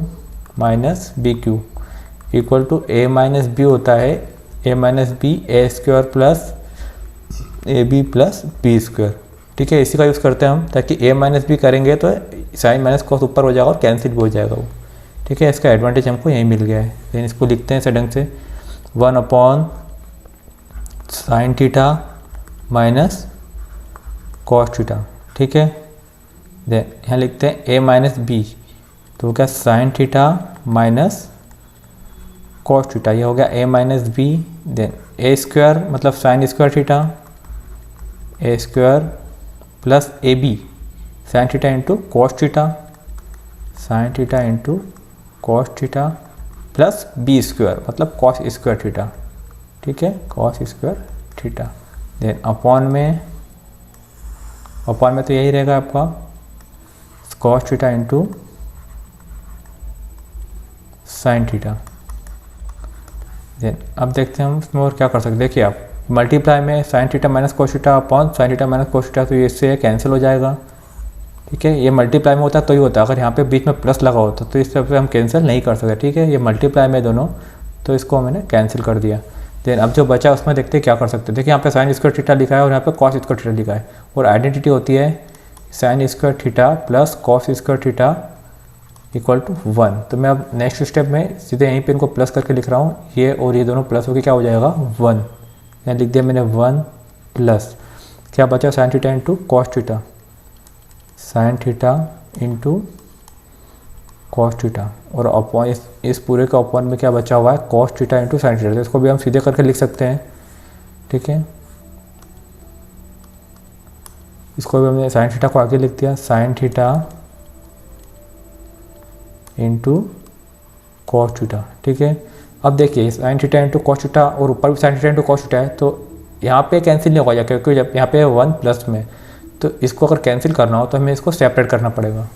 A: minus B cube equal to A minus B होता है A minus B A square plus A B plus B square. ठीक है, इसी का यूज़ करते हैं हम, ताकि ए माइनस बी करेंगे तो साइन माइनस कॉस ऊपर हो जाएगा और कैंसिल भी हो जाएगा वो। ठीक है, इसका एडवांटेज हमको यहीं मिल गया है। देन इसको लिखते हैं इस ढंग से 1 upon sine theta minus cos theta. ठीक है, देन यहाँ लिखते हैं ए माइनस बी, तो क्या sine theta minus cos theta, ये हो गया a minus b. Then a square मतलब sine square theta, a square plus A b sine theta into cos theta, sine theta into cos theta plus B square मतलब कॉस स्क्वायर थीटा। ठीक है, cos square theta. Then upon में तो यही रहेगा आपका cos theta into sine theta. Then अब देखते हैं हम इसमें और क्या कर सकते हैं। देखिए आप मल्टीप्लाई में sine theta minus cos theta upon sine theta minus cos theta, तो ये इससे कैंसिल हो जाएगा। ठीक है, ये मल्टीप्लाई में होता है तो ही होता है, अगर यहाँ पे बीच में प्लस लगा होता तो इस तरह से हम कैंसिल नहीं कर सकते। ठीक है, ये मल्टीप्लाई में दोनों, तो इसको मैंने कैंसिल कर दिया। देन अब जो बचा उसमें देखते हैं क्या कर सकते हैं। देखिए यहाँ पे साइन स्क्वायर थीटा लिखा है और यहाँ पे कॉस स्क्वायर थीटा लिखा है, और आइडेंटिटी होती है sine square theta plus cos square theta equal to 1। तो मैं अब नेक्स्ट स्टेप में सीधे यहीं पे इनको प्लस करके लिख रहा हूँ, ये और ये दोनों प्लस होकर क्या हो जाएगा 1। यहाँ लिख दिया मैंने 1 प्लस क्या बचा sign theta into cos theta, sine theta into cos theta, और अपॉन इस पूरे का अपॉन में क्या बचा हुआ है cos theta into sine theta, तो इसको भी हम सीधे करके लिख सकते हैं। ठीक है, इसको भी हमने साइन थीटा को आगे लिख दिया, sign theta into cos theta. ठीक है, अब देखिए sign theta into cos theta और ऊपर भी sign theta into cos theta है, तो यहाँ पे कैंसिल नहीं होगा क्योंकि जब यहाँ पे 1 प्लस में, तो इसको अगर कैंसिल करना हो तो हमें इसको सेपरेट करना पड़ेगा,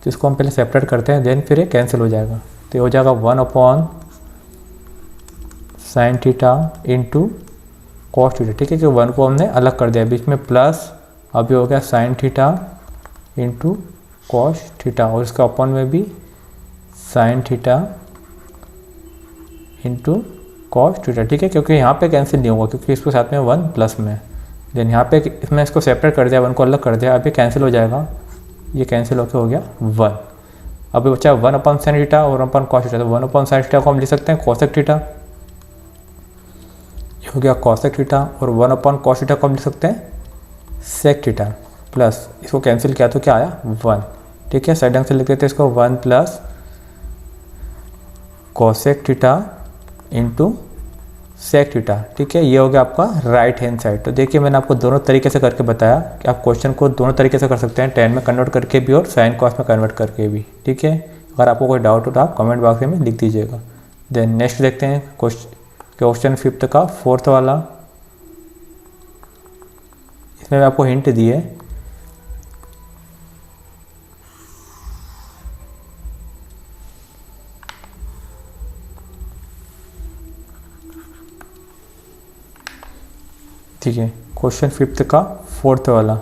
A: तो इसको हम पहले सेपरेट करते हैं, देन फिर ये कैंसिल हो जाएगा। तो ये हो जाएगा 1 upon sine theta into cos theta. ठीक है, कि 1 को हमने अलग कर दिया, बीच में प्लस, अब ये हो गया sign theta into cos theta, और इसका अपॉन में भी sign theta into cos theta. ठीक है, क्योंकि यहाँ पे कैंसिल नहीं होगा क्योंकि इसके साथ में 1 प्लस में, देन यहाँ पे इसमें इसको सेपरेट कर दिया, 1 को अलग कर दिया, अभी कैंसिल हो जाएगा, ये कैंसिल होकर हो गया 1। अभी बचा 1 अपॉन साइन थीटा और 1 अपॉन कॉस थीटा, तो 1 अपॉन साइन थीटा को हम लिख सकते हैं कॉसेक थीटा, ये हो गया कॉसेक थीटा, और 1 अपॉन कॉस थीटा को हम लिख सकते हैं सेक थीटा, प्लस इसको कैंसिल किया तो क्या आया 1। ठीक है, साइड से लिख देते हैं इसको 1 plus cosec theta into sec theta. ठीक है, ये हो गया आपका राइट हैंड साइड। तो देखिए मैंने आपको दोनों तरीके से करके बताया कि आप क्वेश्चन को दोनों तरीके से कर सकते हैं, टेन में कन्वर्ट करके भी और साइन कॉस में कन्वर्ट करके भी। ठीक है, अगर आपको कोई डाउट हो तो आप कमेंट बॉक्स में लिख दीजिएगा। देन नेक्स्ट देखते हैं क्वेश्चन 5th का 4th वाला। इसमें मैं आपको हिंट दी है, ठीक है। क्वेश्चन 5th का 4th वाला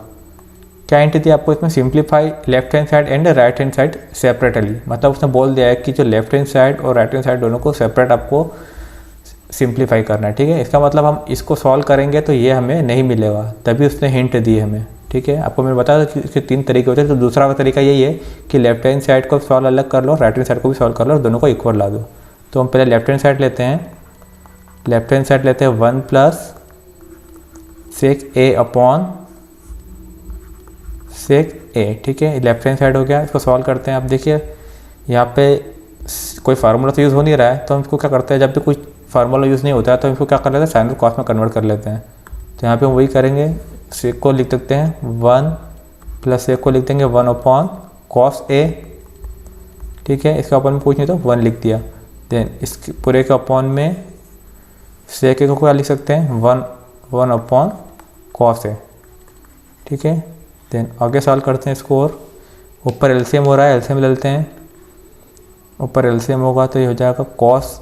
A: क्या हिंट दिया आपको इसमें, simplify left hand side and right hand side separately, मतलब उसने बोल दिया है कि जो लेफ्ट हैंड साइड और राइट हैंड साइड दोनों को सेपरेट आपको सिंप्लीफाई करना है। ठीक है, इसका मतलब हम इसको सॉल्व करेंगे तो ये हमें नहीं मिलेगा, तभी उसने हिंट दी हमें। ठीक है, आपको मैंने बताया कि इसके 3 तरीके होते हैं, तो दूसरा वाला तरीका यही है कि लेफ्ट हैंड साइड को सॉल्व अलग कर लो, राइट हैंड साइड को भी सॉल्व कर लो और दोनों को इक्वल ला दो। तो हम पहले लेफ्ट हैंड साइड लेते हैं, लेफ्ट हैंड साइड लेते हैं 1 plus sec A upon sec a. ठीक है, लेफ्ट हैंड साइड हो गया, इसको सॉल्व करते हैं। अब देखिए यहाँ पे कोई फार्मूला तो यूज़ हो नहीं रहा है, तो हम इसको क्या करते हैं, जब भी कोई फार्मूला यूज़ नहीं होता है तो इसको क्या कर लेते हैं, साइन और कॉस में कन्वर्ट कर लेते हैं। तो यहाँ पे हम वही करेंगे, सेक को लिख सकते हैं 1 प्लस ए को लिख देंगे 1 अपॉन कॉस ए, ठीक है। इसके अपॉन में पूछने तो 1 लिख दिया। देन इसके पूरे के अपॉन में सेक को क्या लिख सकते हैं 1 अपॉन कॉस ए, ठीक है। देन आगे सॉल्व करते हैं इसको, और ऊपर एलसीएम हो रहा है, एलसीएम ले लेते हैं। ऊपर एलसीएम होगा तो ये हो जाएगा कॉस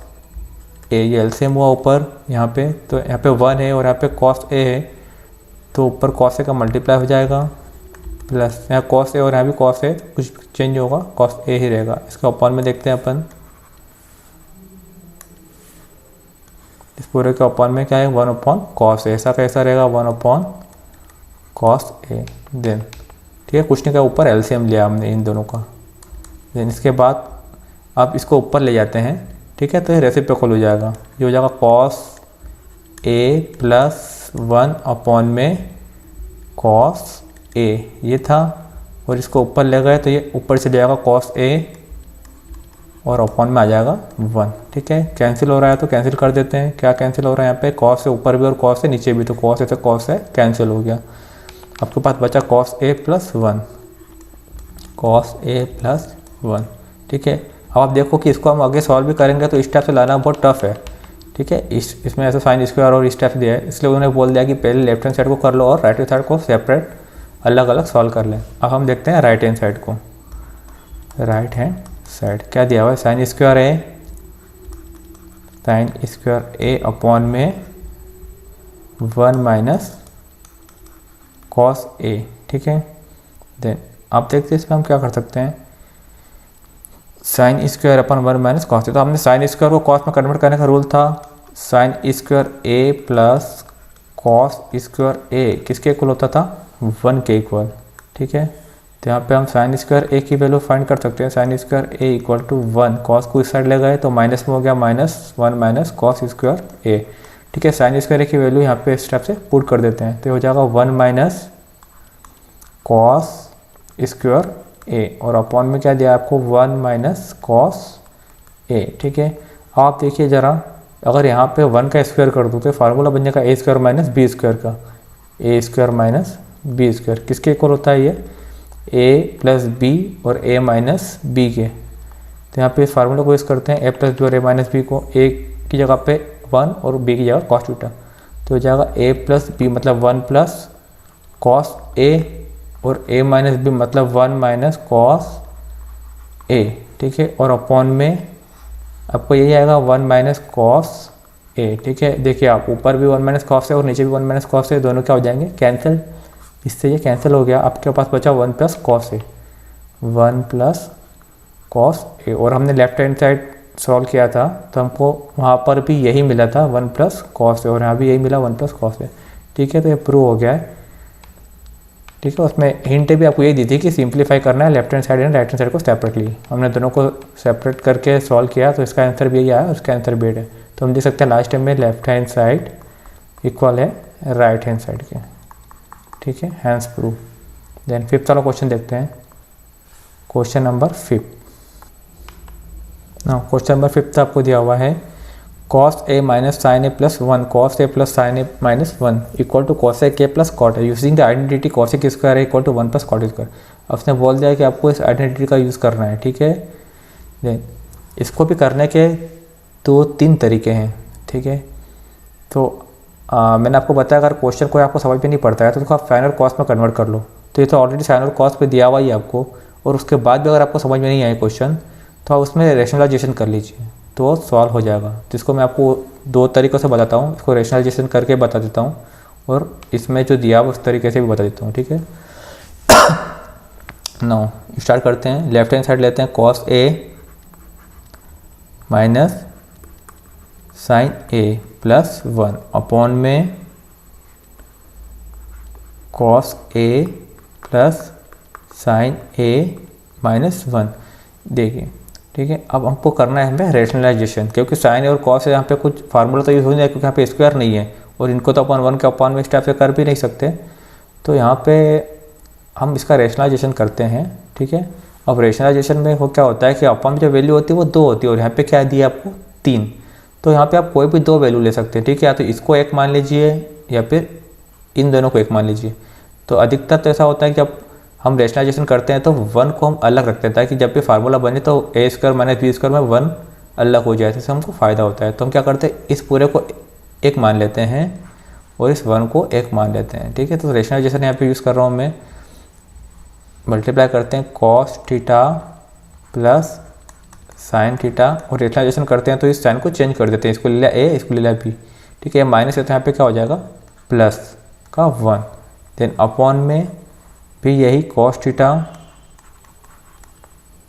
A: ए, ये एलसीएम हुआ ऊपर यहाँ पे, तो यहाँ पे 1 है और यहाँ पे कॉस ए है, तो ऊपर कॉस ए का मल्टीप्लाई हो जाएगा, प्लस यहाँ कॉस ए और यहाँ भी कॉस ए, कुछ चेंज होगा, कॉस ए ही रहेगा। इसका अपॉन में देखते हैं अपन, इस पूरे के अपॉन में क्या है 1 अपॉन कॉस ए, ऐसा कैसा रहेगा 1 अपॉन कॉस ए। देन ठीक है, कुछ नहीं का ऊपर एलसीएम लिया हमने इन दोनों का। देन इसके बाद अब इसको ऊपर ले जाते हैं, ठीक है, तो ये रेसिप्रोकल हो जाएगा, ये हो जाएगा कॉस ए प्लस 1 अपॉन में कॉस ए, ये था, और इसको ऊपर ले गए तो ये ऊपर से जाएगा कॉस ए और अपॉन में आ जाएगा 1, ठीक है। कैंसिल हो रहा है तो कैंसिल कर देते हैं, क्या कैंसिल हो रहा है यहाँ पे, कॉस से ऊपर भी और कॉस से नीचे भी, तो कॉस ए से कॉस से कैंसिल हो गया। आपके पास बचा cos A plus 1, cos A plus 1, ठीक है। अब आप देखो कि इसको हम आगे सॉल्व भी करेंगे तो इस टाइप से लाना बहुत टफ है, ठीक है। इसमें ऐसा साइन स्क्वायर और इस टाइप दिया है, इसलिए उन्होंने बोल दिया कि पहले लेफ्ट हैंड साइड को कर लो और राइट हैंड साइड को सेपरेट अलग अलग सॉल्व कर लें। अब हम देखते हैं राइट हैंड साइड को। राइट हैंड साइड क्या दिया हुआ है, साइन स्क्वायर ए अपॉन में 1 माइनस कॉस ए, ठीक है। देन आप देखते हैं इसमें हम क्या कर सकते हैं, sine square upon 1 minus cos A, तो हमने साइन स्क्वायर को कॉस में कन्वर्ट करने का रूल था, sine square A plus cos square A किसके इक्वल होता था 1 के इक्वल, ठीक है। तो यहाँ पे हम साइन स्क्वायर ए की वैल्यू फाइंड कर सकते हैं, sine square a equal to 1, cos को इस साइड ले गए तो माइनस में हो गया -1 माइनस कॉस स्क्वायर ए, ठीक है। साइन स्क्वायर ए की वैल्यू यहाँ पे इस टाइप से पुट कर देते हैं, तो हो जाएगा 1 माइनस कॉस स्क्वायर ए, और अपॉन में क्या दिया आपको 1 माइनस कॉस ए, ठीक है। आप देखिए ज़रा, अगर यहाँ पे 1 का स्क्वायर कर दूँ तो फार्मूला बन जाएगा A square minus b square का, ए स्क्वायर माइनस बी स्क्वायर किसके इक्वल होता है, ये ए प्लस बी और ए माइनस बी के। तो यहाँ पे इस फार्मूला को यूज़ करते हैं, ए प्लस बी और ए माइनस बी को, ए की जगह पे 1 और बी की जगह कॉस थीटा, तो हो जाएगा ए प्लस बी मतलब 1 प्लस कॉस ए और a माइनस बी मतलब 1 माइनस कॉस ए, ठीक है। और अपॉन में आपको यही आएगा 1 माइनस कॉस ए, ठीक है। देखिए आप ऊपर भी 1 माइनस कॉस है और नीचे भी 1 माइनस कॉस है, दोनों क्या हो जाएंगे कैंसिल, इससे ये कैंसिल हो गया। आपके पास बचा 1 plus cos A, 1 plus cos A, और हमने लेफ्ट हैंड साइड सॉल्व किया था तो हमको वहाँ पर भी यही मिला था 1 प्लस कॉस ए, और यहाँ भी यही मिला 1 प्लस कॉस ए, ठीक है। तो ये प्रूव हो गया है, ठीक है। उसमें हिंट भी आपको यही दी थी कि सिंप्लीफाई करना है left hand side and right hand side को सेपरेटली, हमने दोनों को सेपरेट करके सॉल्व किया तो इसका आंसर भी यही आया और इसका आंसर भी है। तो हम देख सकते हैं लास्ट टाइम में लेफ्ट हैंड साइड इक्वल है राइट हैंड साइड के, ठीक है, हैंस प्रूव। देन 5th वाला क्वेश्चन देखते हैं, क्वेश्चन नंबर 5। क्वेश्चन नंबर 5 आपको दिया हुआ है cos a minus sine a plus 1, cos a plus sine a minus 1 equal to cos a k plus cot a, using the identity cos a square equal to 1 plus cot square. अब उसने बोल दिया कि आपको इस आइडेंटिटी का यूज़ करना है, ठीक है। देन इसको भी करने के 2-3 तरीके हैं, ठीक है। तो मैंने आपको बताया अगर क्वेश्चन कोई आपको समझ में नहीं पड़ता है तो उसको आप साइन और कॉस में कन्वर्ट कर लो, तो ये तो ऑलरेडी साइन और कॉस पे दिया हुआ ही आपको, और उसके बाद भी अगर आपको समझ में नहीं आए क्वेश्चन तो आप उसमें रेशनलाइजेशन कर लीजिए तो सॉल्व हो जाएगा, जिसको मैं आपको 2 तरीक़ों से बताता हूँ, इसको रेशनलाइजेशन करके बता देता हूँ और इसमें जो दिया उस तरीके से भी बता देता हूँ, ठीक है। नाउ स्टार्ट करते हैं, लेफ्ट हैंड साइड लेते हैं cos a minus sine a plus 1 upon में cos a plus sine a minus 1, देखिए, ठीक है। अब हमको करना है हमें रेशनलाइजेशन, क्योंकि साइन और कॉस यहाँ पे कुछ फार्मूला तो यूज़ हो जाए, क्योंकि यहाँ पे स्क्वायर नहीं है और इनको तो अपन 1 के अपॉन में इस टाइप से कर भी नहीं सकते, तो यहाँ पे हम इसका रेशनलाइजेशन करते हैं, ठीक है। अब रेशनलाइजेशन में वो क्या होता है कि अपॉन में जो वैल्यू होती है वो 2 होती है और यहाँ पे क्या दिया आपको 3, तो यहाँ पे आप कोई भी 2 वैल्यू ले सकते हैं, ठीक है। या तो इसको 1 मान लीजिए या फिर इन दोनों को 1 मान लीजिए। तो अधिकतर तो ऐसा होता है कि आप हम रेशनलाइजेशन करते हैं तो 1 को हम अलग रखते हैं ताकि जब भी फार्मूला बने तो ए स्क्वायर माइनस बी स्क्वायर में 1 अलग हो जाए, इससे हमको फ़ायदा होता है। तो हम क्या करते हैं, इस पूरे को एक मान लेते हैं और इस 1 को एक मान लेते हैं, ठीक है। तो रेशनलाइजेशन यहाँ पे यूज़ कर रहा हूँ मैं, मल्टीप्लाई करते हैं cos theta plus sine theta, और रेशनलाइजेशन करते हैं तो इस साइन को चेंज कर देते हैं, इसको ले लिया ए, इसको ले लिया बी, ठीक है। माइनस है तो यहाँ पे क्या हो जाएगा, प्लस का 1, देन अपॉन में भी यही cos theta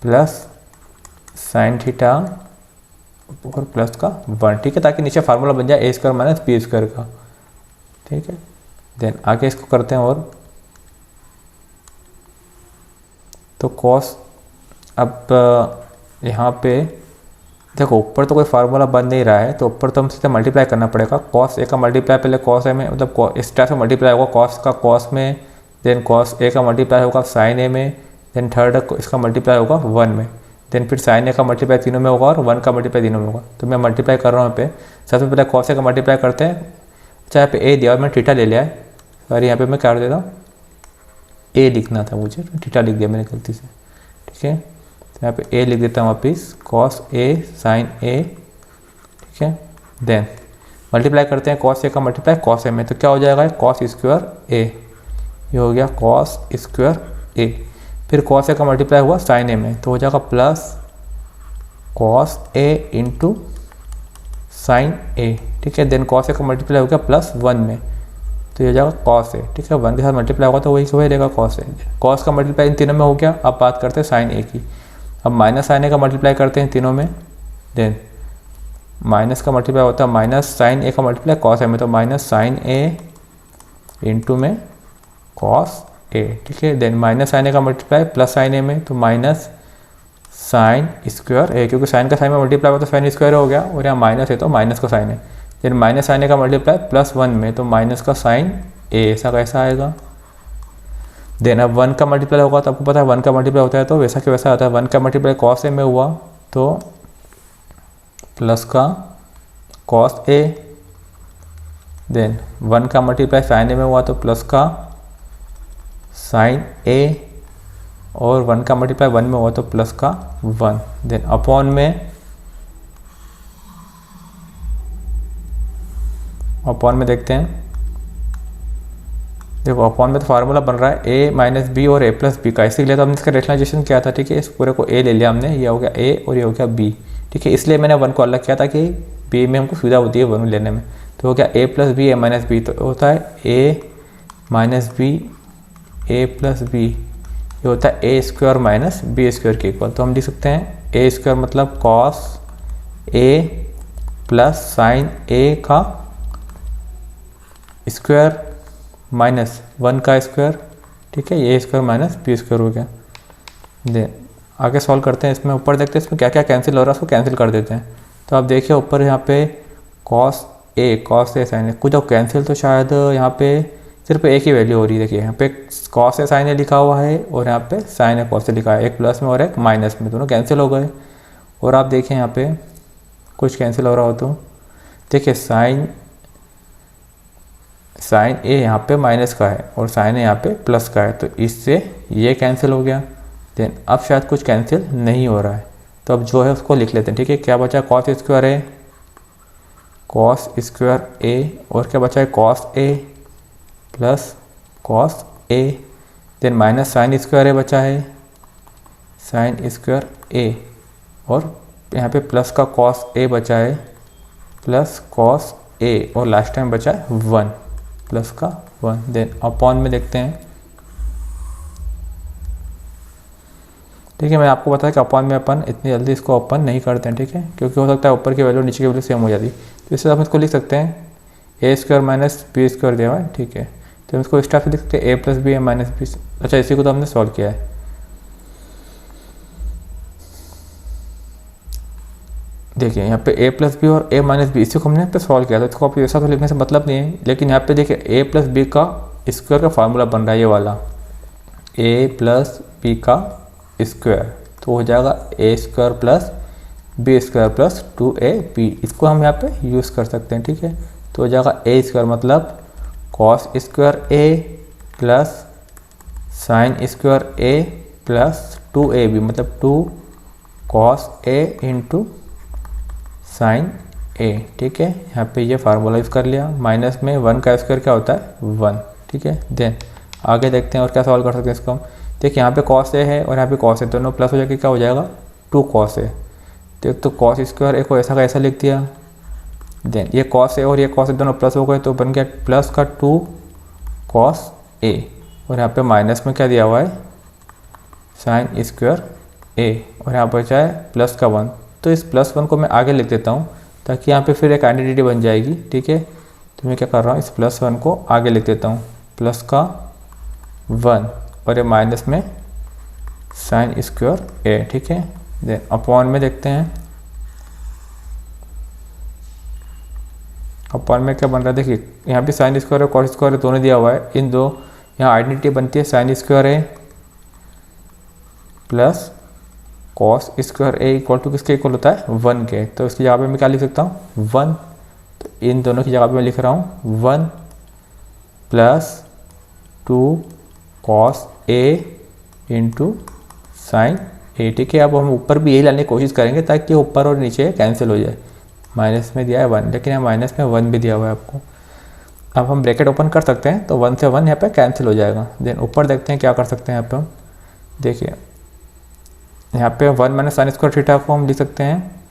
A: plus sine theta और प्लस का 1, ठीक है, ताकि नीचे फार्मूला बन जाए ए स्क्वायर माइनस बी स्क्वायर का, ठीक है। देन आगे इसको करते हैं, और तो कॉस, अब यहाँ पे देखो ऊपर तो कोई फार्मूला बन नहीं रहा है, तो ऊपर तो हम सीधे मल्टीप्लाई करना पड़ेगा। कॉस ए का मल्टीप्लाई पहले कॉस ए में, मतलब इस तरह से मल्टीप्लाई होगा कॉस का कॉस में, देन कॉस ए का मल्टीप्लाई होगा साइन ए में, देन थर्ड इसका मल्टीप्लाई होगा 1 में, देन फिर साइन ए का मल्टीप्लाई तीनों में होगा और 1 का मल्टीप्लाई तीनों में होगा। तो मैं मल्टीप्लाई कर रहा हूँ यहाँ पे, सबसे पहले कॉस ए का मल्टीप्लाई करते हैं। अच्छा यहाँ पे ए दिया और मैं थीटा ले लिया है, सॉरी यहाँ पे मैं क्या कर देता हूँ, ए लिखना था मुझे, थीटा लिख दिया मैंने गलती से, ठीक है। तो यहाँ पे ए लिख देता हूँ वापिस, कॉस ए साइन ए, ठीक है। देन मल्टीप्लाई करते हैं कॉस ए का मल्टीप्लाई कॉस ए में, तो क्या हो जाएगा, कॉस स्क्वायर ए, ये हो गया कॉस स्क्वायर ए। फिर कॉस ए का मल्टीप्लाई हुआ साइन ए में, तो हो जाएगा plus cos A into sine ए, ठीक है। देन कॉस ए का मल्टीप्लाई हो गया प्लस 1 में, तो ये हो जाएगा कॉस ए, ठीक है। 1 के साथ मल्टीप्लाई होगा तो वही रहेगा कॉस ए। कॉस का मल्टीप्लाई इन तीनों में हो गया। अब बात करते हैं साइन ए की, अब माइनस साइन ए का मल्टीप्लाई करते हैं तीनों में, देन माइनस का मल्टीप्लाई होता है माइनस साइन ए का मल्टीप्लाई कॉस ए में, तो माइनस साइन ए इंटू में कॉस ए, ठीक है। देन माइनस साइन ए का मल्टीप्लाई प्लस साइन ए में, तो माइनस साइन स्क्वायर ए, क्योंकि साइन का साइन में मल्टीप्लाई हुआ तो साइन स्क्वायर हो गया, और यहाँ माइनस है तो माइनस का साइन है। देन माइनस साइन ए का मल्टीप्लाई प्लस 1 में, तो माइनस का साइन ए, ऐसा कैसा आएगा। देन अब 1 का मल्टीप्लाई होगा तो आपको पता है 1 का मल्टीप्लाई होता है तो वैसा कि वैसा आता है। 1 का मल्टीप्लाई कॉस ए में हुआ तो प्लस का कॉस ए, देन 1 का मल्टीप्लाई साइन ए में हुआ तो प्लस का साइन ए, और 1 का मल्टीप्लाई 1 में हुआ तो प्लस का 1, देन अपॉन में देखते हैं। देखो अपॉन में तो फार्मूला बन रहा है ए माइनस बी और ए प्लस बी का, इसीलिए तो हमने इसका रेशनलाइजेशन किया था, ठीक है। इस पूरे को ए ले लिया हमने, ये हो गया ए और ये हो गया बी, ठीक है। इसलिए मैंने 1 को अलग किया था कि बी में हमको सुविधा होती है 1 लेने में। तो हो गया ए plus b a minus b, तो होता है A minus B A plus B, ये होता है ए स्क्वायर माइनस बी स्क्वायर के इक्वल। तो हम लिख सकते हैं ए स्क्वायर मतलब कॉस ए प्लस साइन ए का स्क्वायर माइनस 1 का स्क्वायर, ठीक है, ए स्क्वायर माइनस बी स्क्वायर हो गया। देन आगे सॉल्व करते हैं, इसमें ऊपर देखते हैं इसमें क्या क्या कैंसिल हो रहा है, उसको कैंसिल कर देते हैं। तो आप देखिए ऊपर यहाँ पे कॉस ए साइन ए, कुछ कैंसिल, तो शायद यहाँ पे सिर्फ एक ही वैल्यू हो रही है। देखिए यहाँ पे कॉस ए साइन ए लिखा हुआ है और यहाँ पे साइन ए कॉस ए लिखा है, एक प्लस में और एक माइनस में, दोनों कैंसिल हो गए। और आप देखिए यहाँ पे कुछ कैंसिल हो रहा हो तो देखिए साइन ए यहाँ पे माइनस का है और साइन ए यहाँ पे प्लस का है, तो इससे ये कैंसिल हो गया। देन अब शायद कुछ कैंसिल नहीं हो रहा है, तो अब जो है उसको लिख लेते हैं, ठीक है। क्या बचा, cos square A, cos square ए, और क्या बचा है cos A plus cos A, then minus sign square ए बचा है, साइन स्क्वायर ए, और यहाँ पे प्लस का कॉस ए बचा है, प्लस कॉस ए, और लास्ट टाइम बचा है 1 प्लस का 1। देन अपॉन में देखते हैं, ठीक है। मैं आपको बताया कि अपॉन में अपन इतनी जल्दी इसको ओपन नहीं करते हैं, ठीक है, क्योंकि हो सकता है ऊपर की वैल्यू नीचे की वैल्यू सेम हो जाती। तो इससे हम इसको लिख सकते हैं ए स्क्वायर माइनस बी स्क्वायर दिया हुआ है, ठीक है। तो हम इसको इस टाइप से लिख सकते हैं ए plus b a minus B. अच्छा, इसी को तो हमने सॉल्व किया है। देखिए यहाँ पे ए प्लस बी और ए माइनस बी, इसी को हमने पे सॉल्व किया था। इसको आप ऐसा तो लिखने से मतलब नहीं है, लेकिन यहाँ पे देखिए ए प्लस बी का स्क्वायर का फार्मूला बन रहा है, ये वाला ए प्लस बी का स्क्वायर, तो हो जाएगा A square plus B square plus 2ab। इसको हम यहाँ पे यूज़ कर सकते हैं, ठीक है। तो हो जाएगा ए स्क्वायर मतलब कॉस स्क्वायर ए प्लस साइन स्क्वायर ए प्लस 2ab मतलब 2 कॉस ए इंटू साइन ए। ठीक है, यहाँ पे ये फार्मूला यूज़ कर लिया। माइनस में 1 का स्क्वायर क्या होता है 1। ठीक है, देन आगे देखते हैं और क्या सॉल्व कर सकते हैं इसको हम। देखिए यहाँ पे कॉस ए है और यहाँ पे कॉस ए, दोनों प्लस हो जाएगा, क्या हो जाएगा 2 कॉस ए। तो कॉस स्क्वायर ए को ऐसा का ऐसा लिख दिया। देन ये कॉस ए और ये कॉस ए दोनों प्लस हो गए तो बन गया प्लस का 2 कॉस ए, और यहाँ पे माइनस में क्या दिया हुआ है साइन स्क्वायर ए, और यहाँ बचा है प्लस का 1। तो इस प्लस 1 को मैं आगे लिख देता हूँ ताकि यहाँ पे फिर एक आइडेंटिटी बन जाएगी। ठीक है, तो मैं क्या कर रहा हूँ, इस प्लस 1 को आगे लिख देता हूँ, प्लस का 1 और ये माइनस में साइन स्क्वायर ए। ठीक है, देन अपॉन में देखते हैं, अपॉन में क्या बन रहा है। देखिए यहाँ पे साइन स्क्वायर और कॉस स्क्वायर दोनों दिया हुआ है, इन दो यहाँ आइडेंटिटी बनती है sine square A plus cos square a equal to किसके इक्वल होता है 1 के। तो इसकी जगह पे मैं क्या लिख सकता हूँ 1। तो इन दोनों की जगह पे मैं लिख रहा हूँ 1 plus 2 cos A into sine ए। ठीक है, अब हम ऊपर भी यही लाने की कोशिश करेंगे ताकि ऊपर और नीचे कैंसिल हो जाए। माइनस में दिया है 1, लेकिन यहाँ माइनस में 1 भी दिया हुआ है आपको। अब हम ब्रैकेट ओपन कर सकते हैं तो 1 से 1 यहाँ पे कैंसिल हो जाएगा। देन ऊपर देखते हैं क्या कर सकते हैं यहाँ पे हम। देखिए यहाँ पे 1 माइनस साइन स्क्वायर थीटा को हम लिख सकते हैं,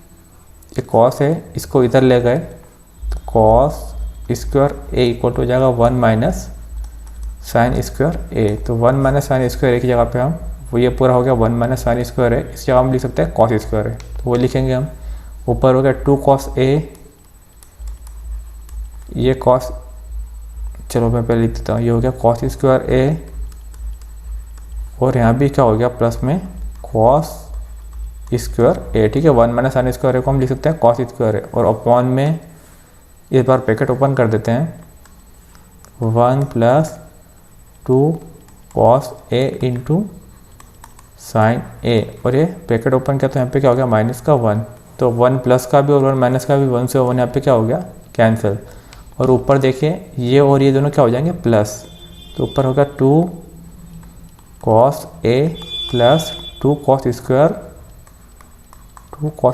A: ये कॉस है इसको इधर ले गए तो cos square a equal to हो जाएगा 1 माइनस साइन स्क्वायर ए। तो 1 माइनस साइन स्क्वायर ए की जगह पे हम वो ये पूरा हो गया 1 माइनस साइन स्क्वायर ए, इस जगह हम लिख सकते हैं कॉस स्क्वायर ए, तो वो लिखेंगे हम। ऊपर हो गया 2 कॉस ए, ये कॉस, चलो मैं पहले लिख देता हूँ, ये हो गया कॉस स्क्वायर ए, और यहाँ भी क्या हो गया प्लस में कॉस स्क्वायर ए। ठीक है, 1 माइनस साइन स्क्वायर ए को हम लिख सकते हैं कॉस स्क्वायर ए, और अपॉन में इस बार ब्रैकेट ओपन कर देते हैं 1 plus 2 cos A into sine ए, और ये ब्रैकेट ओपन किया तो यहाँ पे क्या हो गया माइनस का 1। तो 1 प्लस का भी और 1 माइनस का भी 1 से 1 यहाँ पे क्या हो गया कैंसिल। और ऊपर देखिए ये और ये दोनों क्या हो जाएंगे प्लस, तो ऊपर होगा 2 cos A plus 2 cos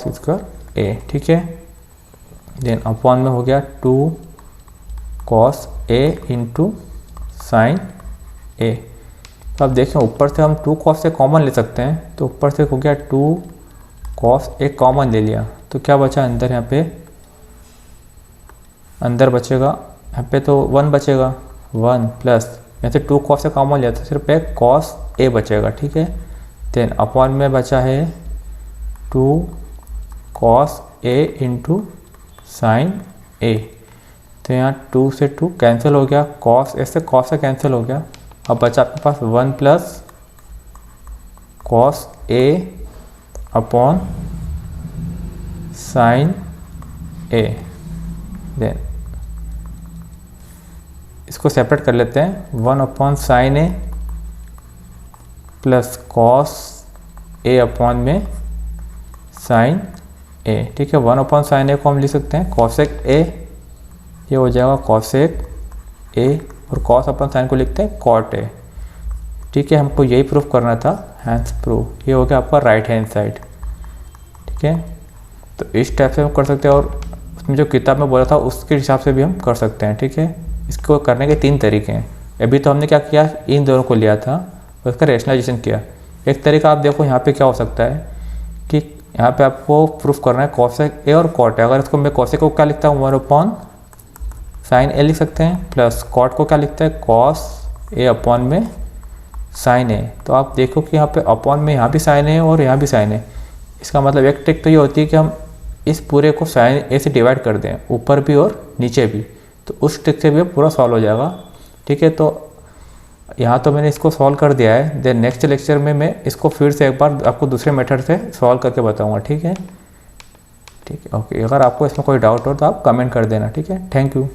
A: square ए। ठीक है, देन अपॉन में हो गया 2 कॉस ए इंटू साइन ए। तो अब देखें ऊपर से हम 2 कॉस से कॉमन ले सकते हैं, तो ऊपर से हो गया 2 कॉस ए कॉमन ले लिया तो क्या बचा अंदर, यहाँ पे अंदर बचेगा यहाँ पे तो 1 बचेगा, 1 प्लस यहाँ से 2 कॉस से कॉमन लिया तो सिर्फ एक कॉस ए बचेगा। ठीक है, देन अपॉन में बचा है 2 कॉस ए इंटू साइन ए। तो यहाँ 2 से 2 कैंसिल हो गया, कॉस ए से कॉस से कैंसिल हो गया। अब बचा आपके पास 1 plus cos a upon sine A. Then इसको सेपरेट कर लेते हैं, 1 upon sign a plus cos a upon में साइन ए। ठीक है, 1 अपॉन साइन ए को हम लिख सकते हैं कॉसेक ए, ये हो जाएगा कॉसेक ए, और कॉस अपॉन साइन को लिखते हैं कॉट ए। ठीक है, हमको यही प्रूफ करना था, हैंस प्रूफ। ये हो गया आपका राइट हैंड साइड। ठीक है, तो इस टाइप से हम कर सकते हैं, और उसमें जो किताब में बोला था उसके हिसाब से भी हम कर सकते हैं। ठीक है, इसको करने के 3 तरीके हैं। अभी तो हमने क्या किया, इन दोनों को लिया था और उसका रेशनलाइजेशन किया। एक तरीका आप देखो यहाँ पे क्या हो सकता है कि यहाँ पे आपको प्रूफ करना है कॉसेक ए और कॉट ए। अगर इसको मैं कॉसेक को क्या लिखता हूँ 1 अपॉन साइन ए लिख सकते हैं, प्लस कॉट को क्या लिखते हैं कॉस ए अपॉन में साइन ए। तो आप देखो कि यहाँ पे अपॉन में यहाँ भी साइन ए और यहाँ भी साइन ए। इसका मतलब एक ट्रिक तो ये होती है कि हम इस पूरे को साइन ए से डिवाइड कर दें, ऊपर भी और नीचे भी, तो उस ट्रिक से भी पूरा सॉल्व हो जाएगा। ठीक है, तो यहाँ तो मैंने इसको सॉल्व कर दिया है। देन नेक्स्ट लेक्चर में मैं इसको फिर से एक बार आपको दूसरे मेथड से सॉल्व करके बताऊँगा। ठीक है, ओके। अगर आपको इसमें कोई डाउट हो तो आप कमेंट कर देना। ठीक है, थैंक यू।